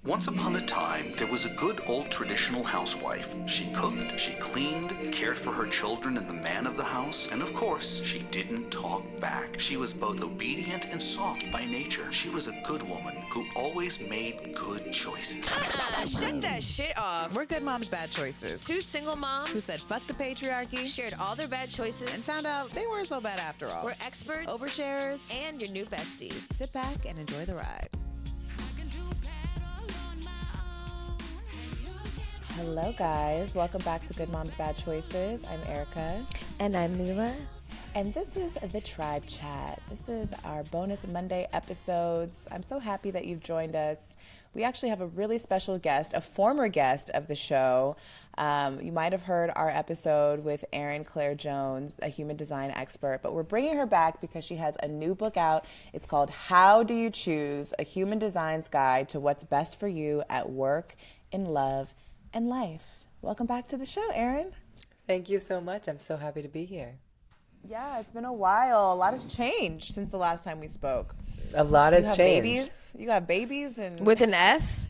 Once upon a time, there was a good old traditional housewife. She cooked, she cleaned, cared for her children and the man of the house, and of course, she didn't talk back. She was both obedient and soft by nature. She was a good woman who always made good choices. Shut that shit off. We're good moms, bad choices. Two single moms Who said fuck the patriarchy shared all their bad choices and found out they weren't so bad after all. We're experts, overshares, and your new besties. sit back and enjoy the ride. Hello guys, welcome back to Good Moms Bad Choices. I'm Erica. And I'm Mila. And this is the Tribe Chat. This is our bonus Monday episodes. I'm so happy that you've joined us. We actually have a really special guest, a former guest of the show. You might have heard our episode with Erin Claire Jones, a human design expert, but we're bringing her back because she has a new book out. It's called How Do You Choose? A Human Design's Guide to What's Best for You at Work, in Love, and Life. Welcome back to the show, Erin. Thank you so much. I'm so happy to be here. Yeah, it's been a while. A lot has changed since the last time we spoke. A lot has changed. Babies. You got babies and With an S?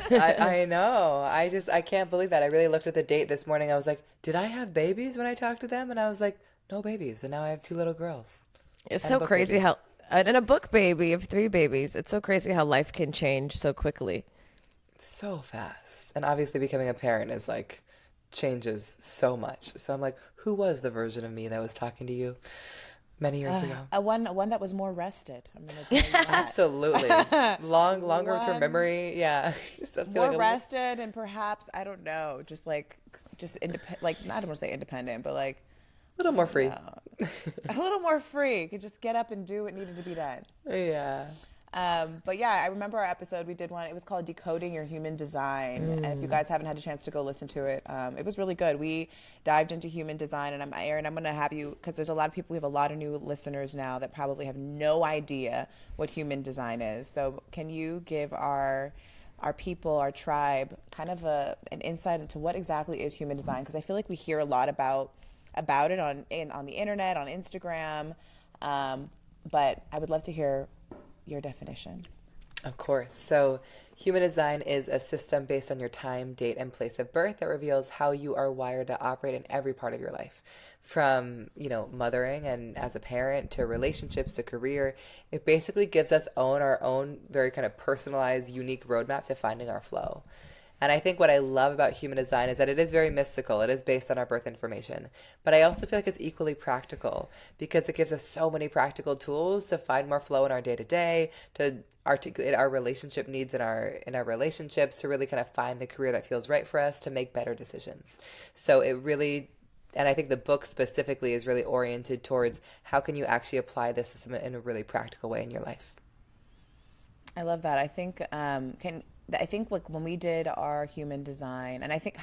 I know. I can't believe that. I really looked at the date this morning. I was like, did I have babies when I talked to them? And I was like, no babies. And now I have 2 little girls. It's And so a book crazy baby. how, and a book baby of 3 babies. It's so crazy how life can change so quickly. So fast. And obviously becoming a parent is like changes so much. So I'm like, who was the version of me that was talking to you many years ago? one that was more rested. I'm going to tell you that. Absolutely. Longer term memory. Yeah. Just I feel More like rested and perhaps, I don't know, just independent, like, I don't want to say independent, but like a little more free. a little more free. Could just get up and do what needed to be done. Yeah. But yeah, I remember our episode, we did one, it was called Decoding Your Human Design. And if you guys haven't had a chance to go listen to it, it was really good. We dived into human design, and Erin, I'm going to have you, because there's a lot of people, we have a lot of new listeners now that probably have no idea what human design is. So can you give our people, our tribe, kind of an insight into what exactly is human design? Because I feel like we hear a lot about it on the internet, on Instagram, but I would love to hear your definition. Of course. So human design is a system based on your time, date, and place of birth that reveals how you are wired to operate in every part of your life. From, mothering and as a parent to relationships to career. It basically gives us our own very kind of personalized, unique roadmap to finding our flow. And I think what I love about human design is that it is very mystical. It is based on our birth information. But I also feel like it's equally practical because it gives us so many practical tools to find more flow in our day-to-day, to articulate our relationship needs in our relationships, to really kind of find the career that feels right for us, to make better decisions. So it really, and I think the book specifically is really oriented towards how can you actually apply this system in a really practical way in your life. I love that. I think like when we did our human design, and I think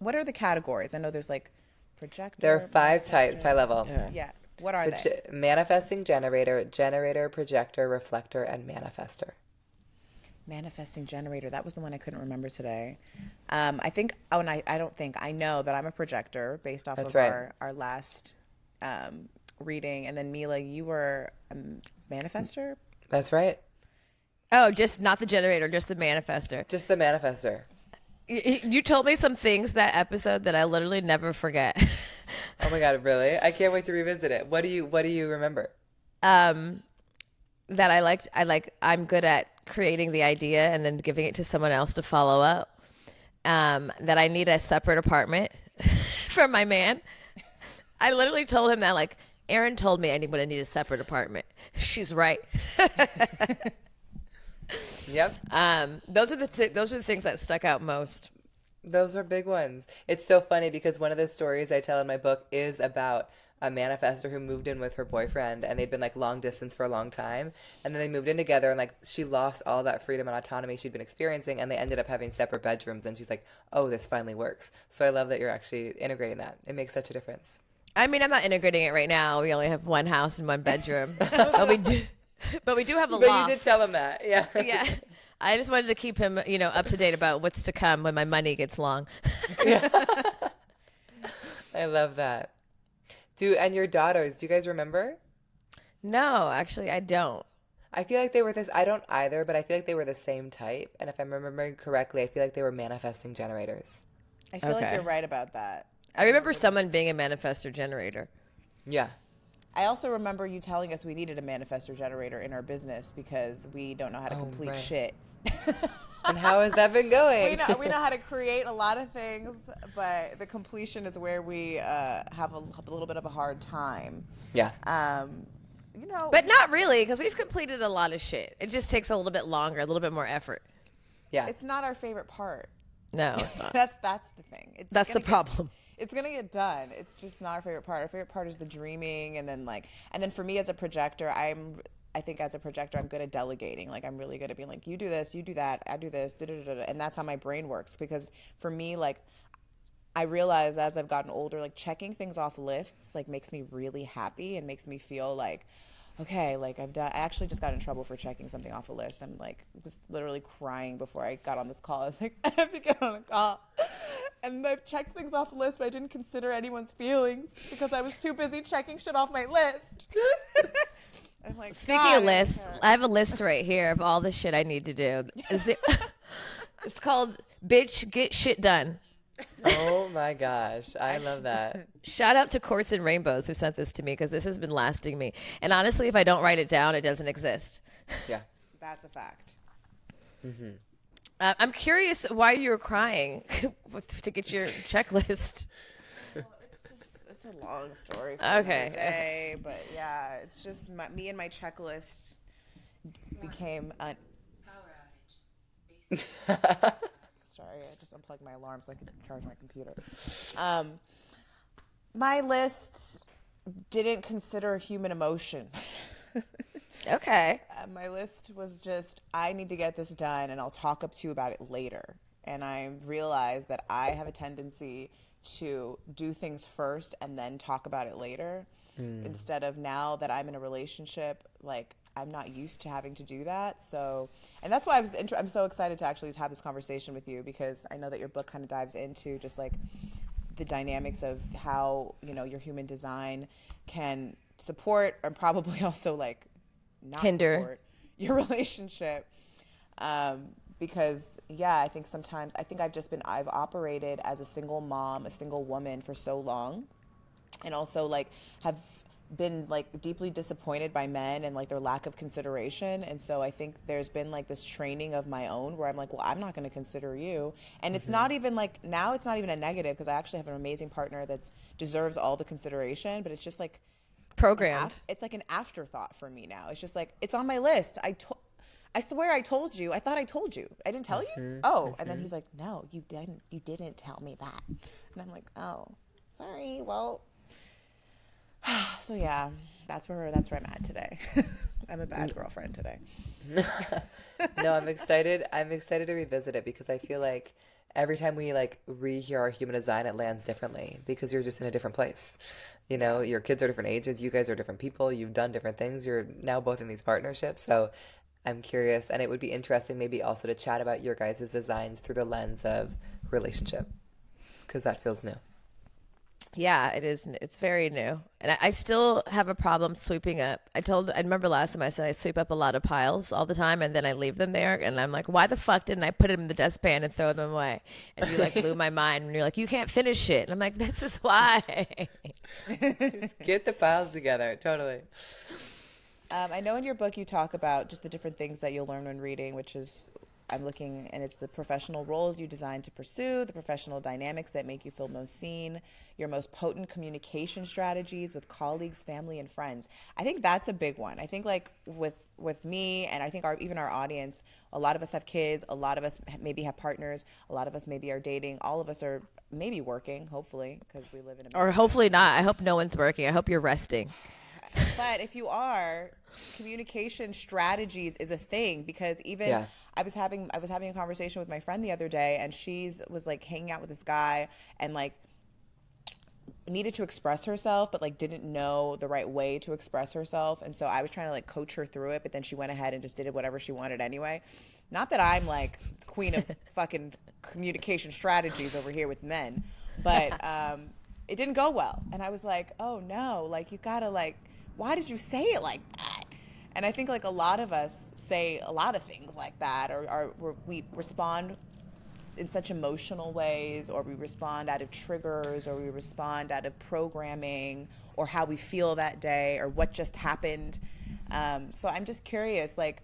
what are the categories? I know there's like projector. There are 5 types, manifestor. high level. Yeah. What are they? Manifesting generator, projector, reflector, and manifester. Manifesting generator. That was the one I couldn't remember today. I know that I'm a projector based off That's of right. our last reading. And then Mila, you were a manifester? That's right. Oh, just not the generator, just the manifester. Just the manifester. You told me some things that episode that I literally never forget. Oh my God, really? I can't wait to revisit it. What do you remember? That I'm good at creating the idea and then giving it to someone else to follow up. That I need a separate apartment from my man. I literally told him that, like, Erin told me I would need a separate apartment. She's right. Yep. Those are the things that stuck out most. Those are big ones. It's so funny because one of the stories I tell in my book is about a manifestor who moved in with her boyfriend, and they'd been like long distance for a long time, and then they moved in together, and like she lost all that freedom and autonomy she'd been experiencing, and they ended up having separate bedrooms, and she's like, oh, this finally works. So I love that you're actually integrating that. It makes such a difference. I mean, I'm not integrating it right now. We only have one house and one bedroom. But we do have a But loft. you did tell him that. Yeah. Yeah. I just wanted to keep him, up to date about what's to come when my money gets long. I love that. And your daughters, do you guys remember? No, actually, I don't. I feel like they were this. I don't either, but I feel like they were the same type. And if I'm remembering correctly, I feel like they were manifesting generators. I feel like Okay. you're right about that. I remember someone being a manifestor generator. Yeah. I also remember you telling us we needed a manifestor generator in our business because we don't know how to complete right. shit. And how has that been going? We know how to create a lot of things, but the completion is where we have a little bit of a hard time. Yeah. You know, But not really, because we've completed a lot of shit. It just takes a little bit longer, a little bit more effort. Yeah. it's not our favorite part. No, it's not. That's the thing. That's the gonna problem. It's gonna get done. It's just not our favorite part. Our favorite part is the dreaming, and then for me as a projector, I think as a projector, I'm good at delegating. Like, I'm really good at being like, you do this, you do that, I do this, and that's how my brain works. Because for me, like, I realize as I've gotten older, like, checking things off lists, like, makes me really happy and makes me feel like, okay, like, I've done. I actually just got in trouble for checking something off a list. I'm like, was literally crying before I got on this call. I was like, I have to get on a call. And I've checked things off a list, but I didn't consider anyone's feelings because I was too busy checking shit off my list. I'm like, Speaking of lists, I have a list right here of all the shit I need to do. It's called Bitch Get Shit Done. Oh my gosh. I love that. Shout out to Quartz and Rainbows who sent this to me because this has been lasting me. And honestly, if I don't write it down, it doesn't exist. Yeah. That's a fact. I'm curious why you were crying to get your checklist. It's a long story. For Okay. another day, but yeah, it's just me and my checklist became. Sorry, I just unplugged my alarm so I could charge my computer. My list didn't consider human emotion. Okay. My list was just, I need to get this done and I'll talk up to you about it later. And I realized that I have a tendency to do things first and then talk about it later. Instead of now that I'm in a relationship, like, I'm not used to having to do that. So, and that's why I'm so excited to actually have this conversation with you, because I know that your book kind of dives into just like the dynamics of how, you know, your human design can support and probably also like not Hinder. support your relationship. Because yeah, I think sometimes I've operated as a single mom, a single woman for so long, and also like have been like deeply disappointed by men and like their lack of consideration. And so I think there's been like this training of my own where I'm like, well, I'm not going to consider you. And it's not even like, now it's not even a negative, because I actually have an amazing partner that deserves all the consideration, but it's just like Programmed. it's like an afterthought for me now. It's just like, it's on my list. I swear I told you. I thought I told you. I didn't tell you? Oh. And then he's like, no, you didn't tell me that. And I'm like, oh, sorry. Well, so yeah, that's where I'm at today. I'm a bad girlfriend today. No, I'm excited. I'm excited to revisit it because I feel like every time we like rehear our human design, it lands differently because you're just in a different place. You know, your kids are different ages. You guys are different people. You've done different things. You're now both in these partnerships. So I'm curious, and it would be interesting maybe also to chat about your guys' designs through the lens of relationship, because that feels new. Yeah, it is. It's very new. And I still have a problem sweeping up. I remember last time I said I sweep up a lot of piles all the time and then I leave them there. And I'm like, why the fuck didn't I put them in the dustpan and throw them away? And you like blew my mind. And you're like, you can't finish it. And I'm like, this is why. Just get the piles together. Totally. I know in your book you talk about just the different things that you'll learn when reading, which is, I'm looking, and it's the professional roles you designed to pursue, the professional dynamics that make you feel most seen, your most potent communication strategies with colleagues, family, and friends. I think that's a big one. I think like with me, and I think even our audience, a lot of us have kids, a lot of us maybe have partners, a lot of us maybe are dating, all of us are maybe working, hopefully, because we live in America. Or hopefully not. I hope no one's working. I hope you're resting. But if you are, communication strategies is a thing, because even Yeah. I was having a conversation with my friend the other day, and was like hanging out with this guy and like needed to express herself, but like didn't know the right way to express herself. And so I was trying to like coach her through it, but then she went ahead and just did whatever she wanted anyway. Not that I'm like queen of fucking communication strategies over here with men, but it didn't go well. And I was like, oh no, like you gotta like, why did you say it like that? And I think like a lot of us say a lot of things like that, we respond in such emotional ways, or we respond out of triggers, or we respond out of programming, or how we feel that day, or what just happened. So I'm just curious, like,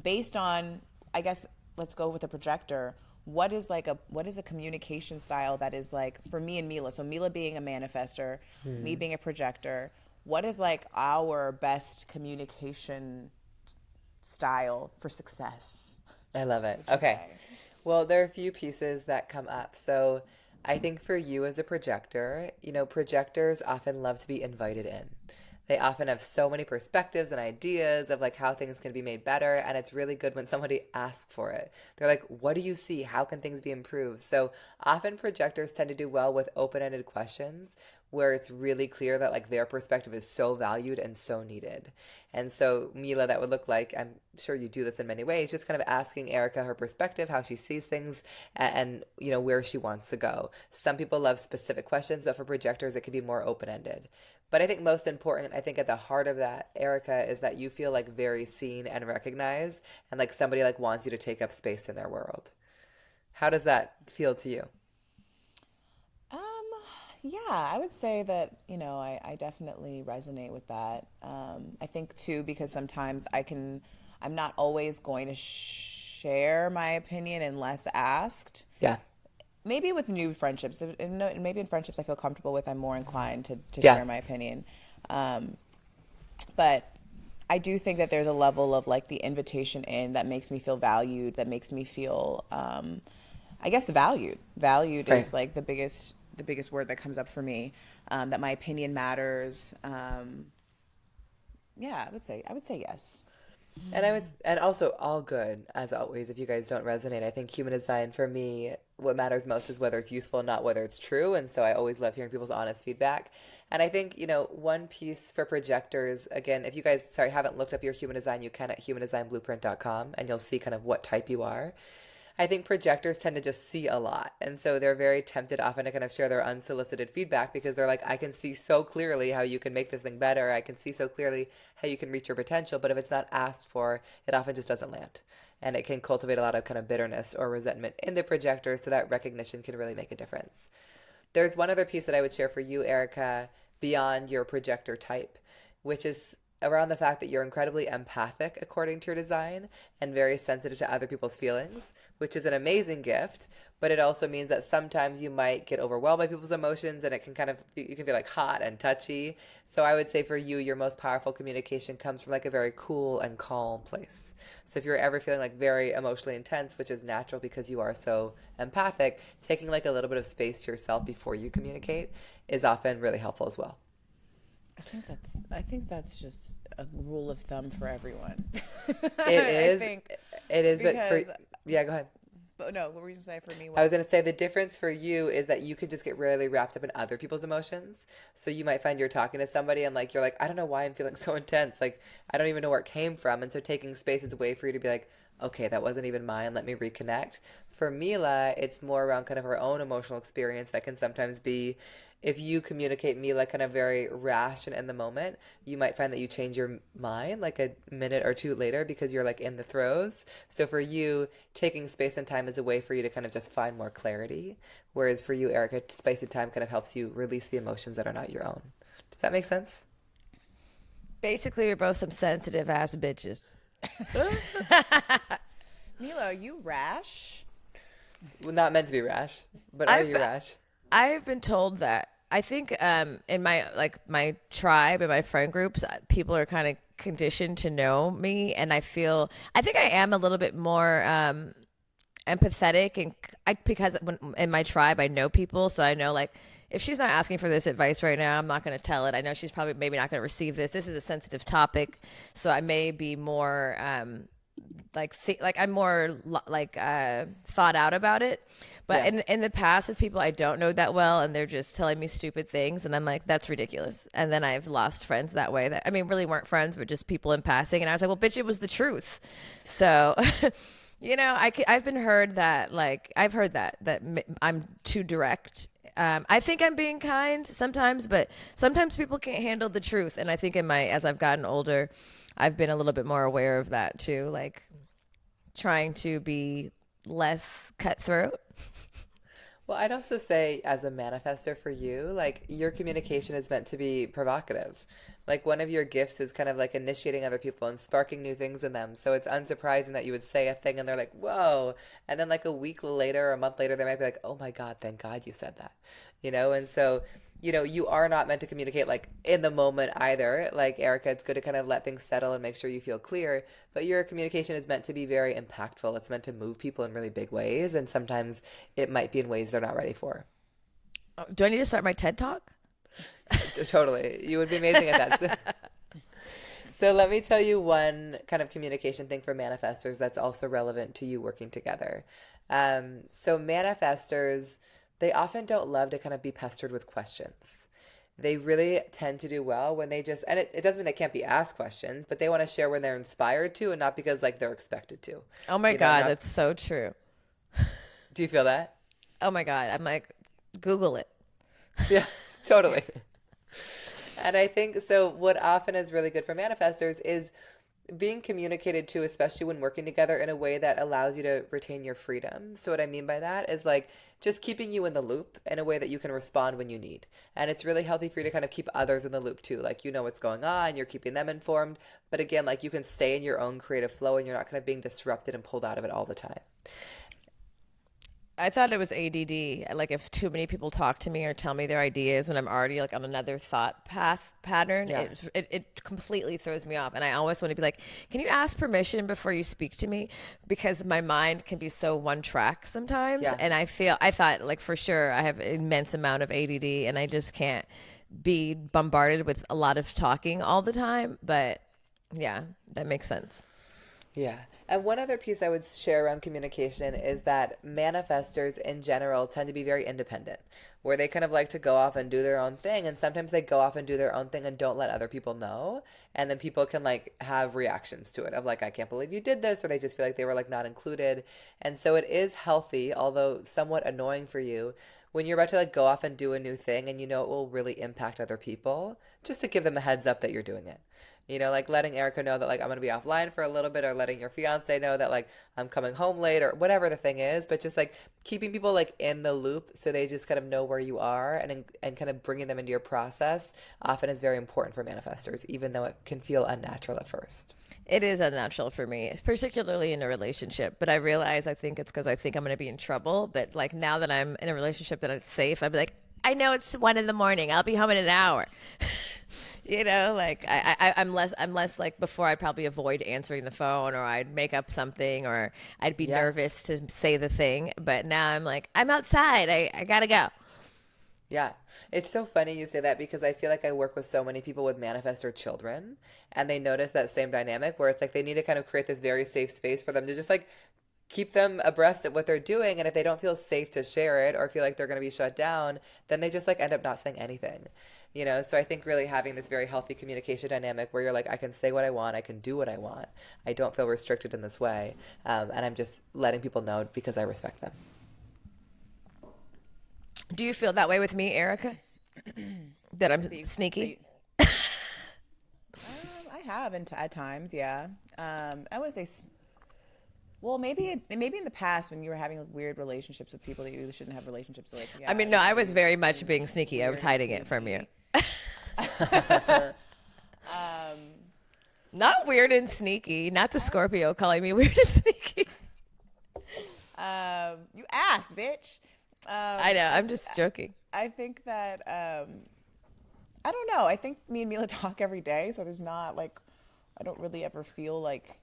based on, I guess, let's go with a projector. What is a communication style that is like for me and Mila? So Mila being a manifester, me being a projector. What is like our best communication style for success? I love it. Okay. Well, there are a few pieces that come up. So I think for you as a projector, projectors often love to be invited in. They often have so many perspectives and ideas of like how things can be made better. And it's really good when somebody asks for it. They're like, what do you see? How can things be improved? So often projectors tend to do well with open-ended questions where it's really clear that like their perspective is so valued and so needed. And so Mila, that would look like, I'm sure you do this in many ways, just kind of asking Erica her perspective, how she sees things, and where she wants to go. Some people love specific questions, but for projectors, it can be more open-ended. But I think most important, I think at the heart of that, Erica, is that you feel like very seen and recognized, and like somebody like wants you to take up space in their world. How does that feel to you? Yeah, I would say that, I definitely resonate with that. I think too, because sometimes I'm not always going to share my opinion unless asked. Yeah. Maybe with new friendships, maybe in friendships I feel comfortable with, I'm more inclined to Yeah. share my opinion. But I do think that there's a level of like the invitation in that makes me feel valued, that makes me feel, I guess, valued. Valued Right. is like the biggest word that comes up for me. That my opinion matters. Yeah, I would say yes. And also all good, as always, if you guys don't resonate. I think human design for me, what matters most is whether it's useful, not whether it's true. And so I always love hearing people's honest feedback. And I think, one piece for projectors, again, if you guys, haven't looked up your human design, you can at humandesignblueprint.com, and you'll see kind of what type you are. I think projectors tend to just see a lot. And so they're very tempted often to kind of share their unsolicited feedback because they're like, I can see so clearly how you can make this thing better. I can see so clearly how you can reach your potential. But if it's not asked for, it often just doesn't land. And it can cultivate a lot of kind of bitterness or resentment in the projector. So that recognition can really make a difference. There's one other piece that I would share for you, Erica, beyond your projector type, which is around the fact that you're incredibly empathic according to your design and very sensitive to other people's feelings, which is an amazing gift, but it also means that sometimes you might get overwhelmed by people's emotions and it can you can be like hot and touchy. So I would say for you, your most powerful communication comes from like a very cool and calm place. So if you're ever feeling like very emotionally intense, which is natural because you are so empathic, taking like a little bit of space to yourself before you communicate is often really helpful as well. I think that's just a rule of thumb for everyone. It is. Because, Yeah, go ahead. But no, what were you going to say for me? I was going to say the difference for you is that you could just get really wrapped up in other people's emotions. So you might find you're talking to somebody and like, you're like, I don't know why I'm feeling so intense. Like, I don't even know where it came from. And so taking space is a way for you to be like, okay, that wasn't even mine. Let me reconnect. For Mila, it's more around kind of her own emotional experience that can sometimes be, if you communicate Mila kind of very rash and in the moment, you might find that you change your mind like a minute or two later because you're like in the throes. So for you, taking space and time is a way for you to kind of just find more clarity. Whereas for you, Erica, space and time kind of helps you release the emotions that are not your own. Does that make sense? Basically, we're both some sensitive ass bitches. Mila, are you rash? Well, not meant to be rash, but are you rash? I've been told that. I think in my tribe and my friend groups, people are kind of conditioned to know me, and I think I am a little bit more empathetic, and because in my tribe I know people, so I know like if she's not asking for this advice right now, I'm not going to tell it. I know she's probably maybe not going to receive this. This is a sensitive topic, so I may be more I'm more thought out about it. But in the past with people I don't know that well and they're just telling me stupid things and I'm like, that's ridiculous. And then I've lost friends that way that, I mean, really weren't friends, but just people in passing. And I was like, well, bitch, it was the truth. So, I've been heard that, like, I've heard that I'm too direct I think I'm being kind sometimes, but sometimes people can't handle the truth. And I think as I've gotten older, I've been a little bit more aware of that too. Like trying to be less cutthroat. Well, I'd also say as a manifester for you, like your communication is meant to be provocative. Like one of your gifts is kind of like initiating other people and sparking new things in them. So it's unsurprising that you would say a thing and they're like, whoa. And then like a week later or a month later, they might be like, oh my God, thank God you said that. And so, you are not meant to communicate like in the moment either. Like Erica, it's good to kind of let things settle and make sure you feel clear. But your communication is meant to be very impactful. It's meant to move people in really big ways. And sometimes it might be in ways they're not ready for. Do I need to start my TED Talk? Totally. You would be amazing at that. So let me tell you one kind of communication thing for manifestors that's also relevant to you working together. So manifestors, they often don't love to kind of be pestered with questions. They really tend to do well when they just, and it doesn't mean they can't be asked questions, but they want to share when they're inspired to and not because like they're expected to. Oh my God, that's so true. Do you feel that? Oh my God. I'm like, Google it. Yeah, totally. And I think so what often is really good for manifestors is being communicated to, especially when working together in a way that allows you to retain your freedom. So what I mean by that is like just keeping you in the loop in a way that you can respond when you need. And it's really healthy for you to kind of keep others in the loop too. Like, what's going on, you're keeping them informed. But again, like you can stay in your own creative flow and you're not kind of being disrupted and pulled out of it all the time. I thought it was ADD. Like if too many people talk to me or tell me their ideas when I'm already like on another thought pattern, Yeah. it completely throws me off. And I always want to be like, can you ask permission before you speak to me? Because my mind can be so one track sometimes. Yeah. And I thought like for sure I have immense amount of ADD and I just can't be bombarded with a lot of talking all the time. But yeah, that makes sense. Yeah. And one other piece I would share around communication is that manifestors in general tend to be very independent, where they kind of like to go off and do their own thing. And sometimes they go off and do their own thing and don't let other people know. And then people can like have reactions to it of like, I can't believe you did this, or they just feel like they were like not included. And so it is healthy, although somewhat annoying for you, when you're about to like go off and do a new thing and it will really impact other people, just to give them a heads up that you're doing it. Like letting Erica know that like I'm going to be offline for a little bit, or letting your fiance know that like I'm coming home late, or whatever the thing is, but just like keeping people like in the loop so they just kind of know where you are, and kind of bringing them into your process often is very important for manifestors, even though it can feel unnatural at first. It is unnatural for me, particularly in a relationship. But I think it's because I think I'm going to be in trouble. But like now that I'm in a relationship that it's safe, I'd be like, I know it's 1 a.m. I'll be home in an hour. Like I'm less like before. I'd probably avoid answering the phone, or I'd make up something, or I'd be nervous to say the thing. But now I'm like, I'm outside. I gotta go. Yeah. It's so funny you say that, because I feel like I work with so many people with manifestor children, and they notice that same dynamic where it's like they need to kind of create this very safe space for them to just like keep them abreast of what they're doing. And if they don't feel safe to share it or feel like they're going to be shut down, then they just like end up not saying anything. So I think really having this very healthy communication dynamic where you're like, I can say what I want, I can do what I want, I don't feel restricted in this way, and I'm just letting people know because I respect them. Do you feel that way with me, Erica? That I'm sneaky? I have at times, yeah. I would say, well, maybe in the past when you were having like, weird relationships with people that you shouldn't have relationships with. Yeah, I mean, no, I was very much being sneaky. I was hiding it from you. Not weird and sneaky. Not the Scorpio calling me weird and sneaky. You asked, bitch. I know. I'm just joking. I think that I don't know. I think me and Mila talk every day, so there's not like I don't really ever feel like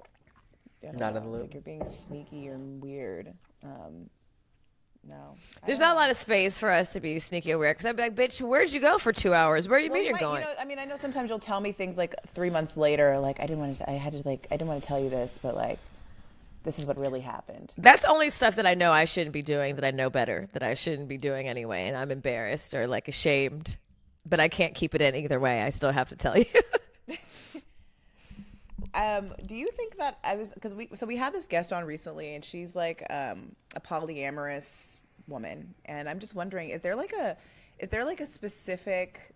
Not in the loop. like you're being sneaky or weird. No. There's not a lot of space for us to be sneaky or weird, because I'd be like, bitch, where'd you go for 2 hours? Where do you mean you're going? I know sometimes you'll tell me things like 3 months later, like I didn't want to tell you this, but like this is what really happened. That's only stuff that I know I shouldn't be doing, that I know better, that I shouldn't be doing anyway, and I'm embarrassed or like ashamed, but I can't keep it in either way. I still have to tell you. Do you think that because we had this guest on recently, and she's like a polyamorous woman, and I'm just wondering, is there like a specific,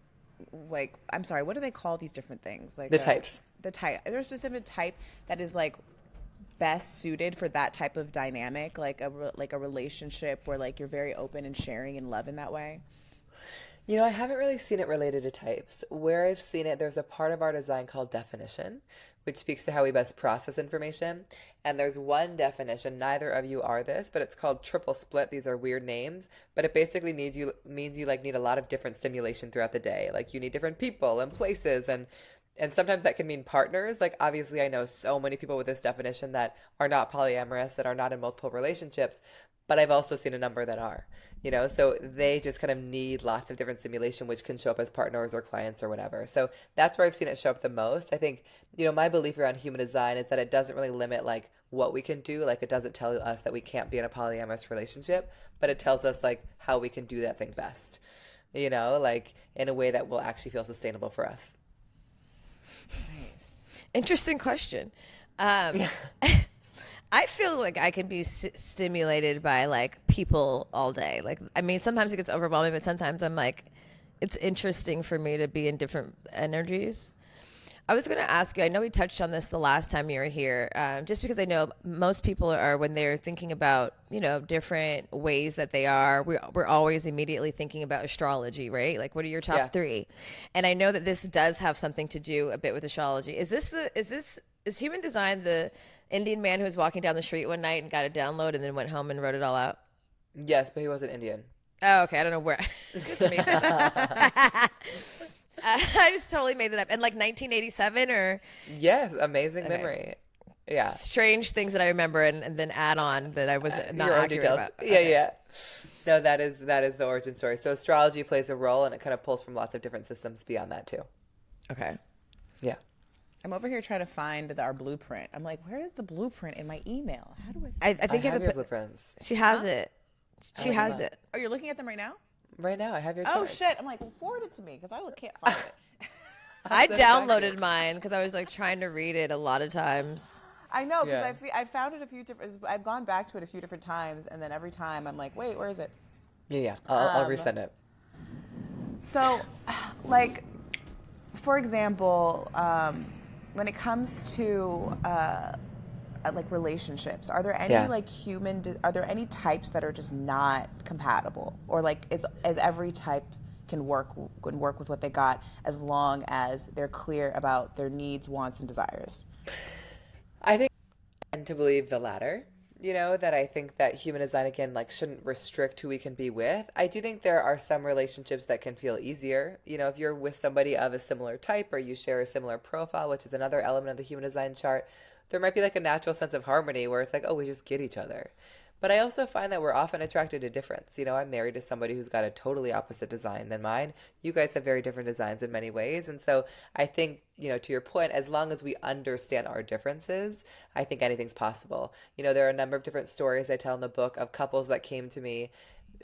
like, I'm sorry, what do they call these different things? Like The types. The type. Is there a specific type that is like best suited for that type of dynamic, like a relationship where like you're very open and sharing and love in that way? You know, I haven't really seen it related to types. Where I've seen it, there's a part of our design called definition, which speaks to how we best process information. And there's one definition, neither of you are this, but it's called triple split. These are weird names, but it basically means you like need a lot of different stimulation throughout the day. Like you need different people and places, and sometimes that can mean partners. Like obviously I know so many people with this definition that are not polyamorous, that are not in multiple relationships, but I've also seen a number that are, so they just kind of need lots of different stimulation, which can show up as partners or clients or whatever. So that's where I've seen it show up the most. I think, my belief around human design is that it doesn't really limit like what we can do. Like it doesn't tell us that we can't be in a polyamorous relationship, but it tells us like how we can do that thing best, like in a way that will actually feel sustainable for us. Nice. Interesting question. I feel like I can be stimulated by like people all day. Like, I mean, sometimes it gets overwhelming, but sometimes I'm like, it's interesting for me to be in different energies. I was going to ask you, I know we touched on this the last time you were here, just because I know most people are, when they're thinking about, different ways that they are, we're always immediately thinking about astrology, right? Like, what are your top three? And I know that this does have something to do a bit with astrology. Is human design the Indian man who was walking down the street one night and got a download and then went home and wrote it all out? Yes, but he wasn't Indian. Oh, okay. I don't know where. Just me. I just totally made that up. And like 1987 or? Yes, amazing memory. Yeah. Strange things that I remember and then add on that I was not your own accurate details. about. Yeah, Okay. yeah. No, that is the origin story. So astrology plays a role, and it kind of pulls from lots of different systems beyond that too. Okay. Yeah. I'm over here trying to find our blueprint. I'm like, where is the blueprint in my email? How do I? I think I you have have your to put. blueprints She has it. She has it. Oh, you're looking at them right now? right now. I have your Oh charts. shit! I'm like, well, forward it to me because I can't find it. I send it back to downloaded you. mine because I was like trying to read it a lot of times. I know because Yeah. I found it a few different. I've gone back to it a few different times, and then every time I'm like, wait, where is it? Yeah. I'll resend it. So, like, for example, when it comes to like relationships, are there any Yeah. like are there any types that are just not compatible, or like is every type can work with what they got as long as they're clear about their needs, wants, and desires? I think I tend to believe the latter. That I think that human design, again, like shouldn't restrict who we can be with. I do think there are some relationships that can feel easier. If you're with somebody of a similar type or you share a similar profile, which is another element of the human design chart, there might be like a natural sense of harmony where it's like, oh, we just get each other. But I also find that we're often attracted to difference. I'm married to somebody who's got a totally opposite design than mine. You guys have very different designs in many ways. And so I think, to your point, as long as we understand our differences, I think anything's possible. There are a number of different stories I tell in the book of couples that came to me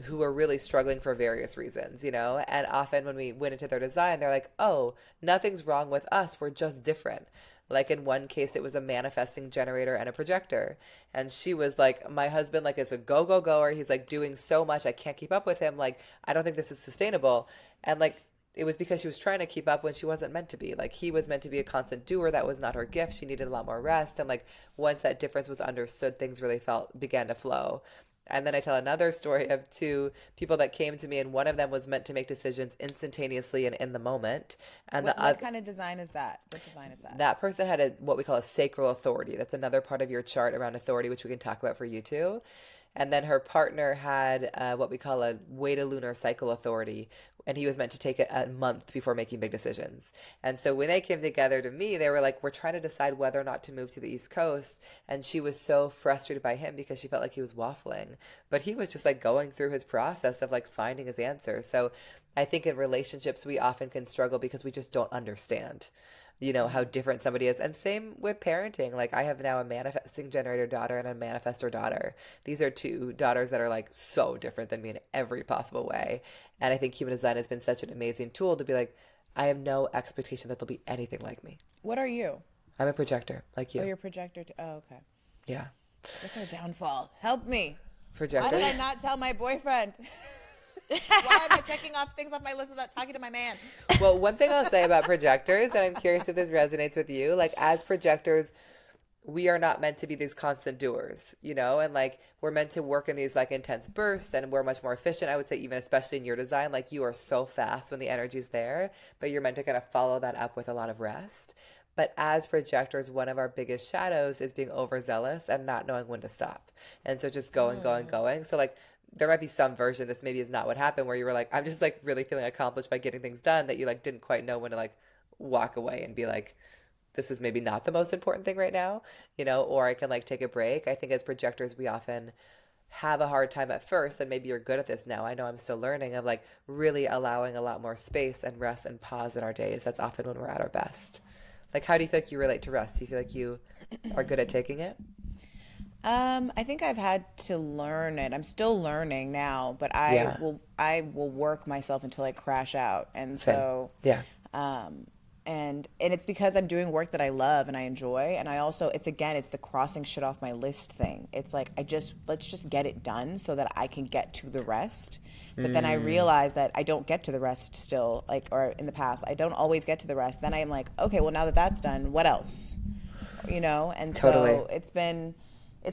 who were really struggling for various reasons, and often when we went into their design, they're like, oh, nothing's wrong with us. We're just different. Like in one case, it was a manifesting generator and a projector. And she was like, my husband like is a go-go-goer. He's like doing so much. I can't keep up with him. Like, I don't think this is sustainable. And like, it was because she was trying to keep up when she wasn't meant to be. Like, he was meant to be a constant doer. That was not her gift. She needed a lot more rest. And like, once that difference was understood, things really began to flow. And then I tell another story of two people that came to me, and one of them was meant to make decisions instantaneously and in the moment. And What kind of design is that? What design is that? that person had what we call a sacral authority. That's another part of your chart around authority, which we can talk about for you too. And then her partner had what we call a Veda lunar cycle authority, and he was meant to take it a month before making big decisions. And so when they came together to me, they were like, we're trying to decide whether or not to move to the East Coast. And she was so frustrated by him because she felt like he was waffling. But he was just like going through his process of like finding his answer. So I think in relationships, we often can struggle because we just don't understand how different somebody is. And same with parenting. Like, I have now a manifesting generator daughter and a manifestor daughter. These are two daughters that are like so different than me in every possible way. And I think human design has been such an amazing tool to be like, I have no expectation that they'll be anything like me. What are you? I'm a projector, like you. Oh, you're a projector. Oh, okay. Yeah. What's our downfall? Help me. Why Projectors? did I not tell my boyfriend? Why am I checking off things off my list without talking to my man? Well, one thing I'll say about projectors, and I'm curious if this resonates with you, like as projectors, we are not meant to be these constant doers, you know, and like we're meant to work in these like intense bursts, and we're much more efficient. I would say, even especially in your design, like you are so fast when the energy's there, but you're meant to kind of follow that up with a lot of rest. But as projectors, one of our biggest shadows is being overzealous and not knowing when to stop. And so just going, going, going. So like there might be some version, this maybe is not what happened, where you were like, I'm just like really feeling accomplished by getting things done, that you like didn't quite know when to like walk away and be like, this is maybe not the most important thing right now, you know, or I can like take a break. I think as projectors, we often have a hard time at first, and maybe you're good at this now. I know I'm still learning, of like really allowing a lot more space and rest and pause in our days. That's often when we're at our best. Like, how do you feel like you relate to rest? Do you feel like you are good at taking it? I think I've had to learn it. I'm still learning now, but Yeah. I will work myself until I crash out. And Same. so Yeah. and it's because I'm doing work that I love and I enjoy, and I also, it's the crossing shit off my list thing. It's like let's just get it done so that I can get to the rest. But then I realize that I don't get to the rest still, like, or in the past I don't always get to the rest. Then I'm like, okay, well, now that that's done, what else, you know? And Totally. so it's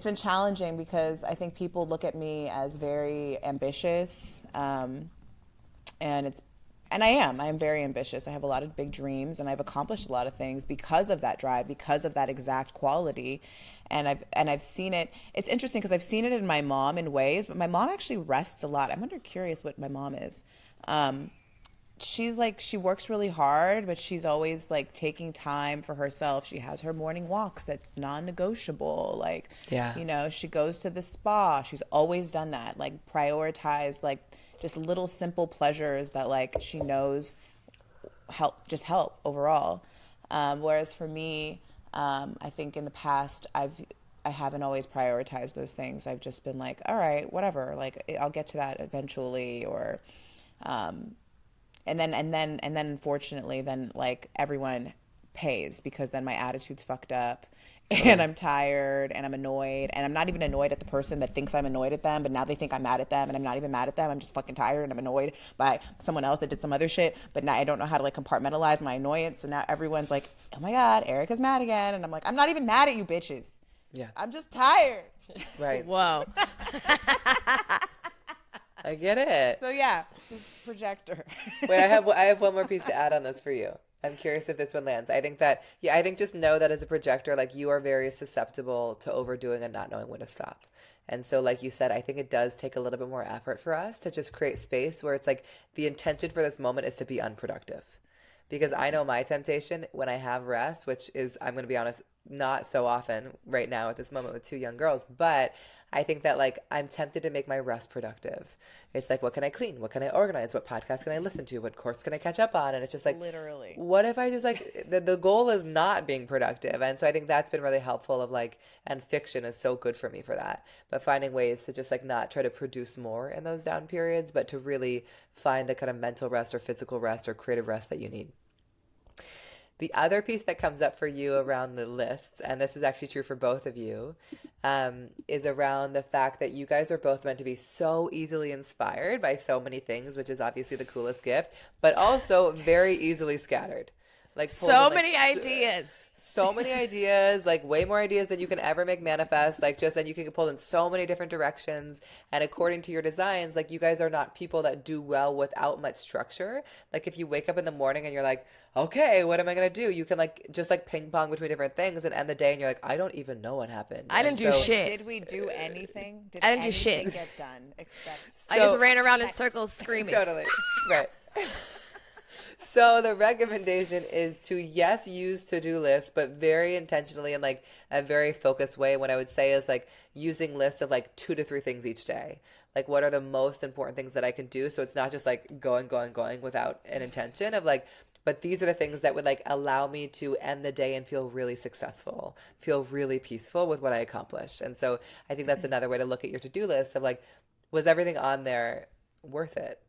been challenging, because I think people look at me as very ambitious, and I am very ambitious. I have a lot of big dreams, and I've accomplished a lot of things because of that drive, because of that exact quality. And I've seen it. It's interesting because I've seen it in my mom in ways, but my mom actually rests a lot. I'm curious what my mom is. She works really hard, but she's always like taking time for herself. She has her morning walks that's non-negotiable. Like, Yeah. you know, she goes to the spa. She's always done that. Like, prioritize like just little simple pleasures that like she knows help overall. Whereas for me, I think in the past I haven't always prioritized those things. I've just been like, all right, whatever. Like, I'll get to that eventually, or and then unfortunately then like everyone pays, because then my attitude's fucked up and I'm tired and I'm annoyed, and I'm not even annoyed at the person that thinks I'm annoyed at them, but now they think I'm mad at them, and I'm not even mad at them. I'm just fucking tired and I'm annoyed by someone else that did some other shit, but now I don't know how to like compartmentalize my annoyance. So now everyone's like, oh my God, Erica's mad again. And I'm like, I'm not even mad at you bitches. Yeah. I'm just tired. Right. Whoa. I get it. So yeah, just projector. Wait, I have one more piece to add on this for you. I'm curious if this one lands. I think just know that as a projector, like you are very susceptible to overdoing and not knowing when to stop. And so, like you said, I think it does take a little bit more effort for us to just create space where it's like the intention for this moment is to be unproductive. Because I know my temptation when I have rest, which is, I'm going to be honest, not so often right now at this moment with two young girls, but I think that like I'm tempted to make my rest productive. It's like, what can I clean? What can I organize? What podcast can I listen to? What course can I catch up on? And it's just like, Literally. what if I just like, the goal is not being productive. And so I think that's been really helpful of like, and fiction is so good for me for that. But finding ways to just like not try to produce more in those down periods, but to really find the kind of mental rest or physical rest or creative rest that you need. The other piece that comes up for you around the lists, and this is actually true for both of you, is around the fact that you guys are both meant to be so easily inspired by so many things, which is obviously the coolest gift, but also very easily scattered. Like So many ideas. So many ideas, like way more ideas than you can ever make manifest, like just, and you can get pulled in so many different directions. And according to your designs, like you guys are not people that do well without much structure. Like if you wake up in the morning and you're like, okay, what am I going to do? You can like, just like ping pong between different things and end the day and you're like, I don't even know what happened. I didn't do shit. Did we do anything? I didn't do anything shit. get done except I just ran around in circles screaming. Totally. Right. So the recommendation is to, yes, use to-do lists, but very intentionally in like a very focused way. What I would say is like using lists of like 2 to 3 things each day. Like what are the most important things that I can do? So it's not just like going without an intention of like, but these are the things that would like allow me to end the day and feel really successful, feel really peaceful with what I accomplished. And so I think that's another way to look at your to-do list of like, was everything on there worth it?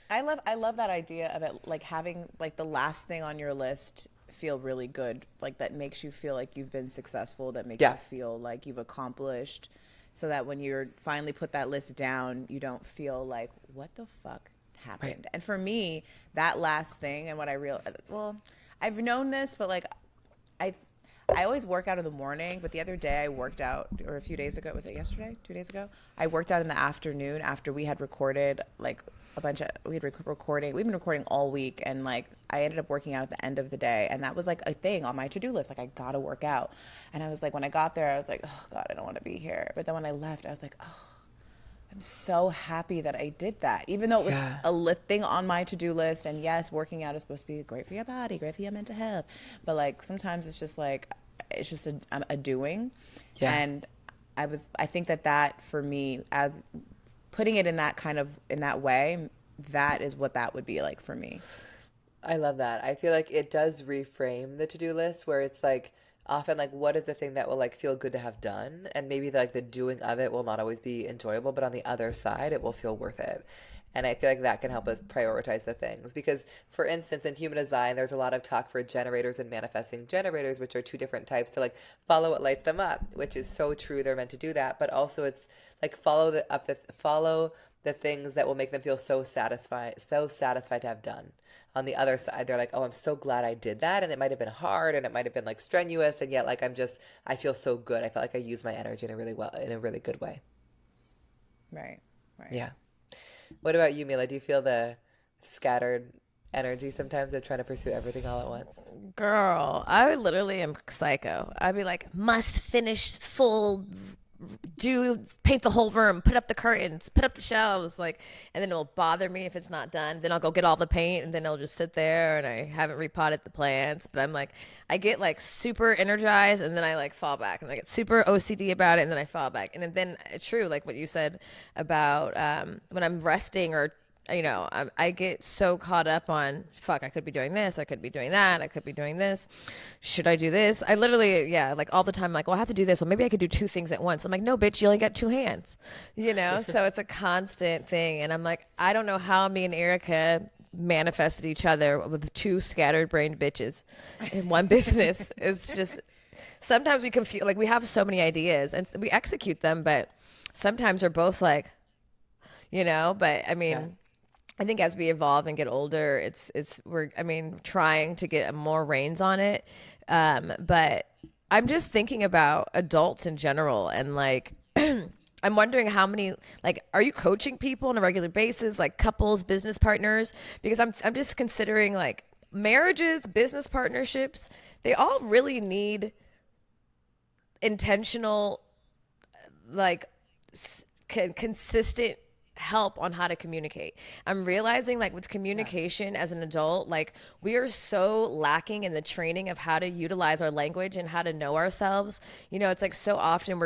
I love that idea of it, like having like the last thing on your list feel really good, like that makes you feel like you've been successful, that makes Yeah. you feel like you've accomplished so that when you're finally put that list down, you don't feel like, what the fuck happened? Right. And for me, that last thing and what I I've known this, but like I always work out in the morning, but the other day I worked out, or a few days ago, was it yesterday? 2 days ago? I worked out in the afternoon after we had recorded like we've been recording all week, and like I ended up working out at the end of the day, and that was like a thing on my to-do list, like I gotta work out. And I was like, when I got there, I was like, oh God, I don't want to be here. But then when I left, I was like, oh, I'm so happy that I did that, even though it was a thing on my to-do list. And yes, working out is supposed to be great for your body, great for your mental health. But like sometimes it's just a doing. Yeah. And I think that for me, as putting it in that way, that is what that would be like for me. I love that. I feel like it does reframe the to-do list, where it's like often like, what is the thing that will like feel good to have done? And maybe like the doing of it will not always be enjoyable, but on the other side, it will feel worth it. And I feel like that can help us prioritize the things. Because, for instance, in human design, there's a lot of talk for generators and manifesting generators, which are two different types, to like follow what lights them up, which is so true. They're meant to do that. But also it's like follow the things that will make them feel so satisfied to have done. On the other side, they're like, oh, I'm so glad I did that. And it might have been hard, and it might have been like strenuous. And yet like I feel so good. I felt like I used my energy in a really good way. Right. Yeah. What about you, Mila? Do you feel the scattered energy sometimes of trying to pursue everything all at once? Girl, I literally am psycho. I'd be like, must finish full, paint the whole room, put up the curtains, put up the shelves, like, and then it'll bother me if it's not done. Then I'll go get all the paint, and then it'll just sit there, and I haven't repotted the plants. But I'm like, I get like super energized, and then I like fall back, and I get super OCD about it, and then I fall back. And then it's true, like what you said about when I'm resting, or I get so caught up on, fuck, I could be doing this, I could be doing that, I could be doing this. Should I do this? I literally, like all the time, like, well, I have to do this. Well, maybe I could do two things at once. I'm like, no, bitch, you only got two hands, So it's a constant thing. And I'm like, I don't know how me and Erica manifested each other with two scattered brained bitches in one business. It's just, sometimes we confuse, like we have so many ideas and we execute them, but sometimes we're both like, but I mean, yeah. I think as we evolve and get older, we're trying to get more reins on it. But I'm just thinking about adults in general, and like, I'm wondering how many, like, are you coaching people on a regular basis, like couples, business partners? Because I'm just considering like marriages, business partnerships, they all really need intentional, like consistent help on how to communicate. I'm realizing like with communication as an adult, like we are so lacking in the training of how to utilize our language and how to know ourselves. It's like so often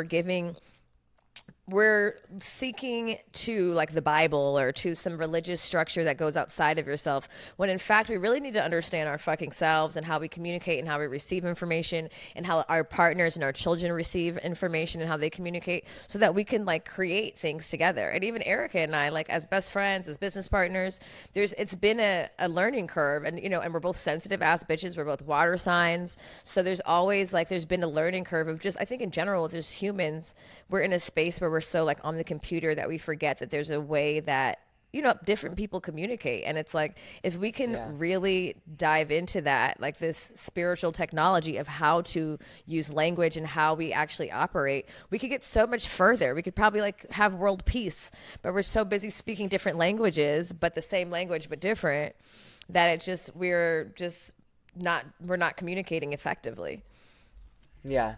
we're seeking to like the Bible or to some religious structure that goes outside of yourself, when in fact we really need to understand our fucking selves and how we communicate and how we receive information and how our partners and our children receive information and how they communicate, so that we can like create things together. And even Erica and I, like as best friends, as business partners, it's been a learning curve, and and we're both sensitive ass bitches. We're both water signs, so there's always like there's been a learning curve of just, I think in general, if there's humans, we're in a space where we're so like on the computer that we forget that there's a way that different people communicate. And it's like, if we can really dive into that, like this spiritual technology of how to use language and how we actually operate, we could get so much further. We could probably like have world peace, but we're so busy speaking different languages, but the same language but different, that we're not communicating effectively. Yeah.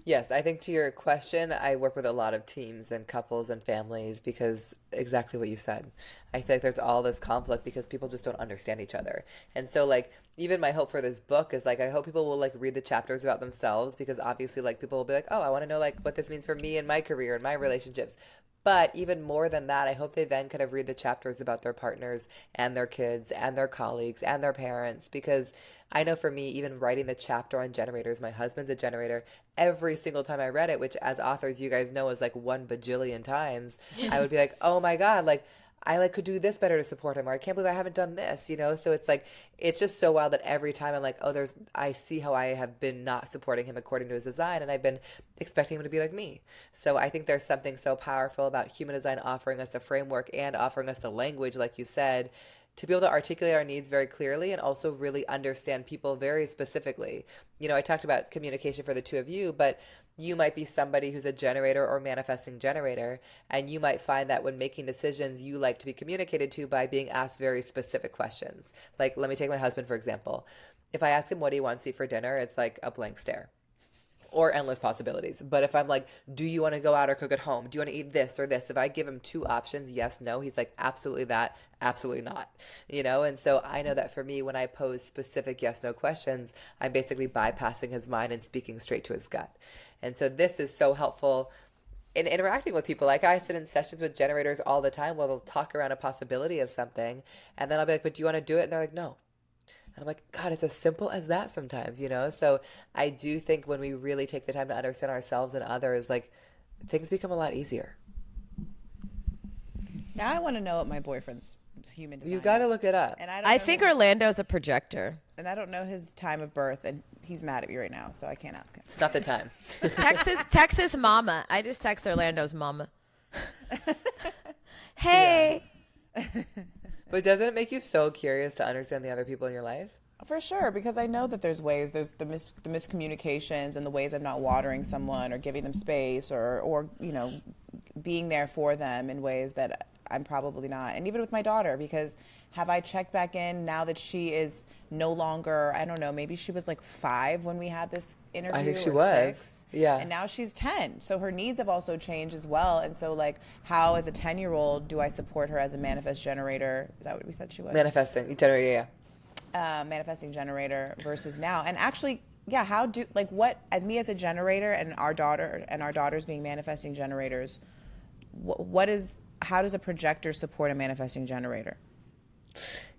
Yes, I think to your question, I work with a lot of teams and couples and families, because exactly what you said. I feel like there's all this conflict because people just don't understand each other. And so like, even my hope for this book is like, I hope people will like read the chapters about themselves, because obviously like people will be like, oh, I want to know like what this means for me and my career and my relationships. But even more than that, I hope they then kind of read the chapters about their partners and their kids and their colleagues and their parents. Because I know for me, even writing the chapter on generators, my husband's a generator, every single time I read it, which as authors, you guys know, is like 1 bajillion times, I would be like, oh my God, like I like could do this better to support him, or I can't believe I haven't done this, you know? So it's like, it's just so wild that every time I'm like, oh, I see how I have been not supporting him according to his design, and I've been expecting him to be like me. So I think there's something so powerful about human design offering us a framework and offering us the language, like you said, to be able to articulate our needs very clearly and also really understand people very specifically. You know, I talked about communication for the two of you, but you might be somebody who's a generator or manifesting generator, and you might find that when making decisions, you like to be communicated to by being asked very specific questions. Like, let me take my husband, for example. If I ask him what he wants to eat for dinner, it's like a blank stare. Or endless possibilities. But if I'm like, do you want to go out or cook at home? Do you want to eat this or this? If I give him two options, yes, no, he's like, absolutely that, absolutely not. You know, and so I know that for me, when I pose specific yes, no questions, I'm basically bypassing his mind and speaking straight to his gut. And so this is so helpful in interacting with people. Like I sit in sessions with generators all the time where they'll talk around a possibility of something. And then I'll be like, but do you want to do it? And they're like, no. And I'm like, God, it's as simple as that sometimes, you know? So I do think when we really take the time to understand ourselves and others, like, things become a lot easier. Now I want to know what my boyfriend's human design You got to is. look it up. And I think Orlando's a projector. And I don't know his time of birth, and he's mad at me right now, so I can't ask him. It's not the time. Texas mama. I just text Orlando's mama. Hey. But doesn't it make you so curious to understand the other people in your life? For sure, because I know that there's the miscommunications and the ways I'm not watering someone or giving them space or you know, being there for them in ways that I'm probably not. And even with my daughter, because have I checked back in now that she is no longer, I don't know, maybe she was like 5 when we had this interview. I think she or was. 6. Yeah. And now she's 10. So her needs have also changed as well. And so like, how as a 10-year-old do I support her as a manifest generator? Is that what we said she was? Manifesting. Generator, yeah. Manifesting generator versus now. And actually, yeah, what, as me as a generator and our daughters being manifesting generators, how does a projector support a manifesting generator?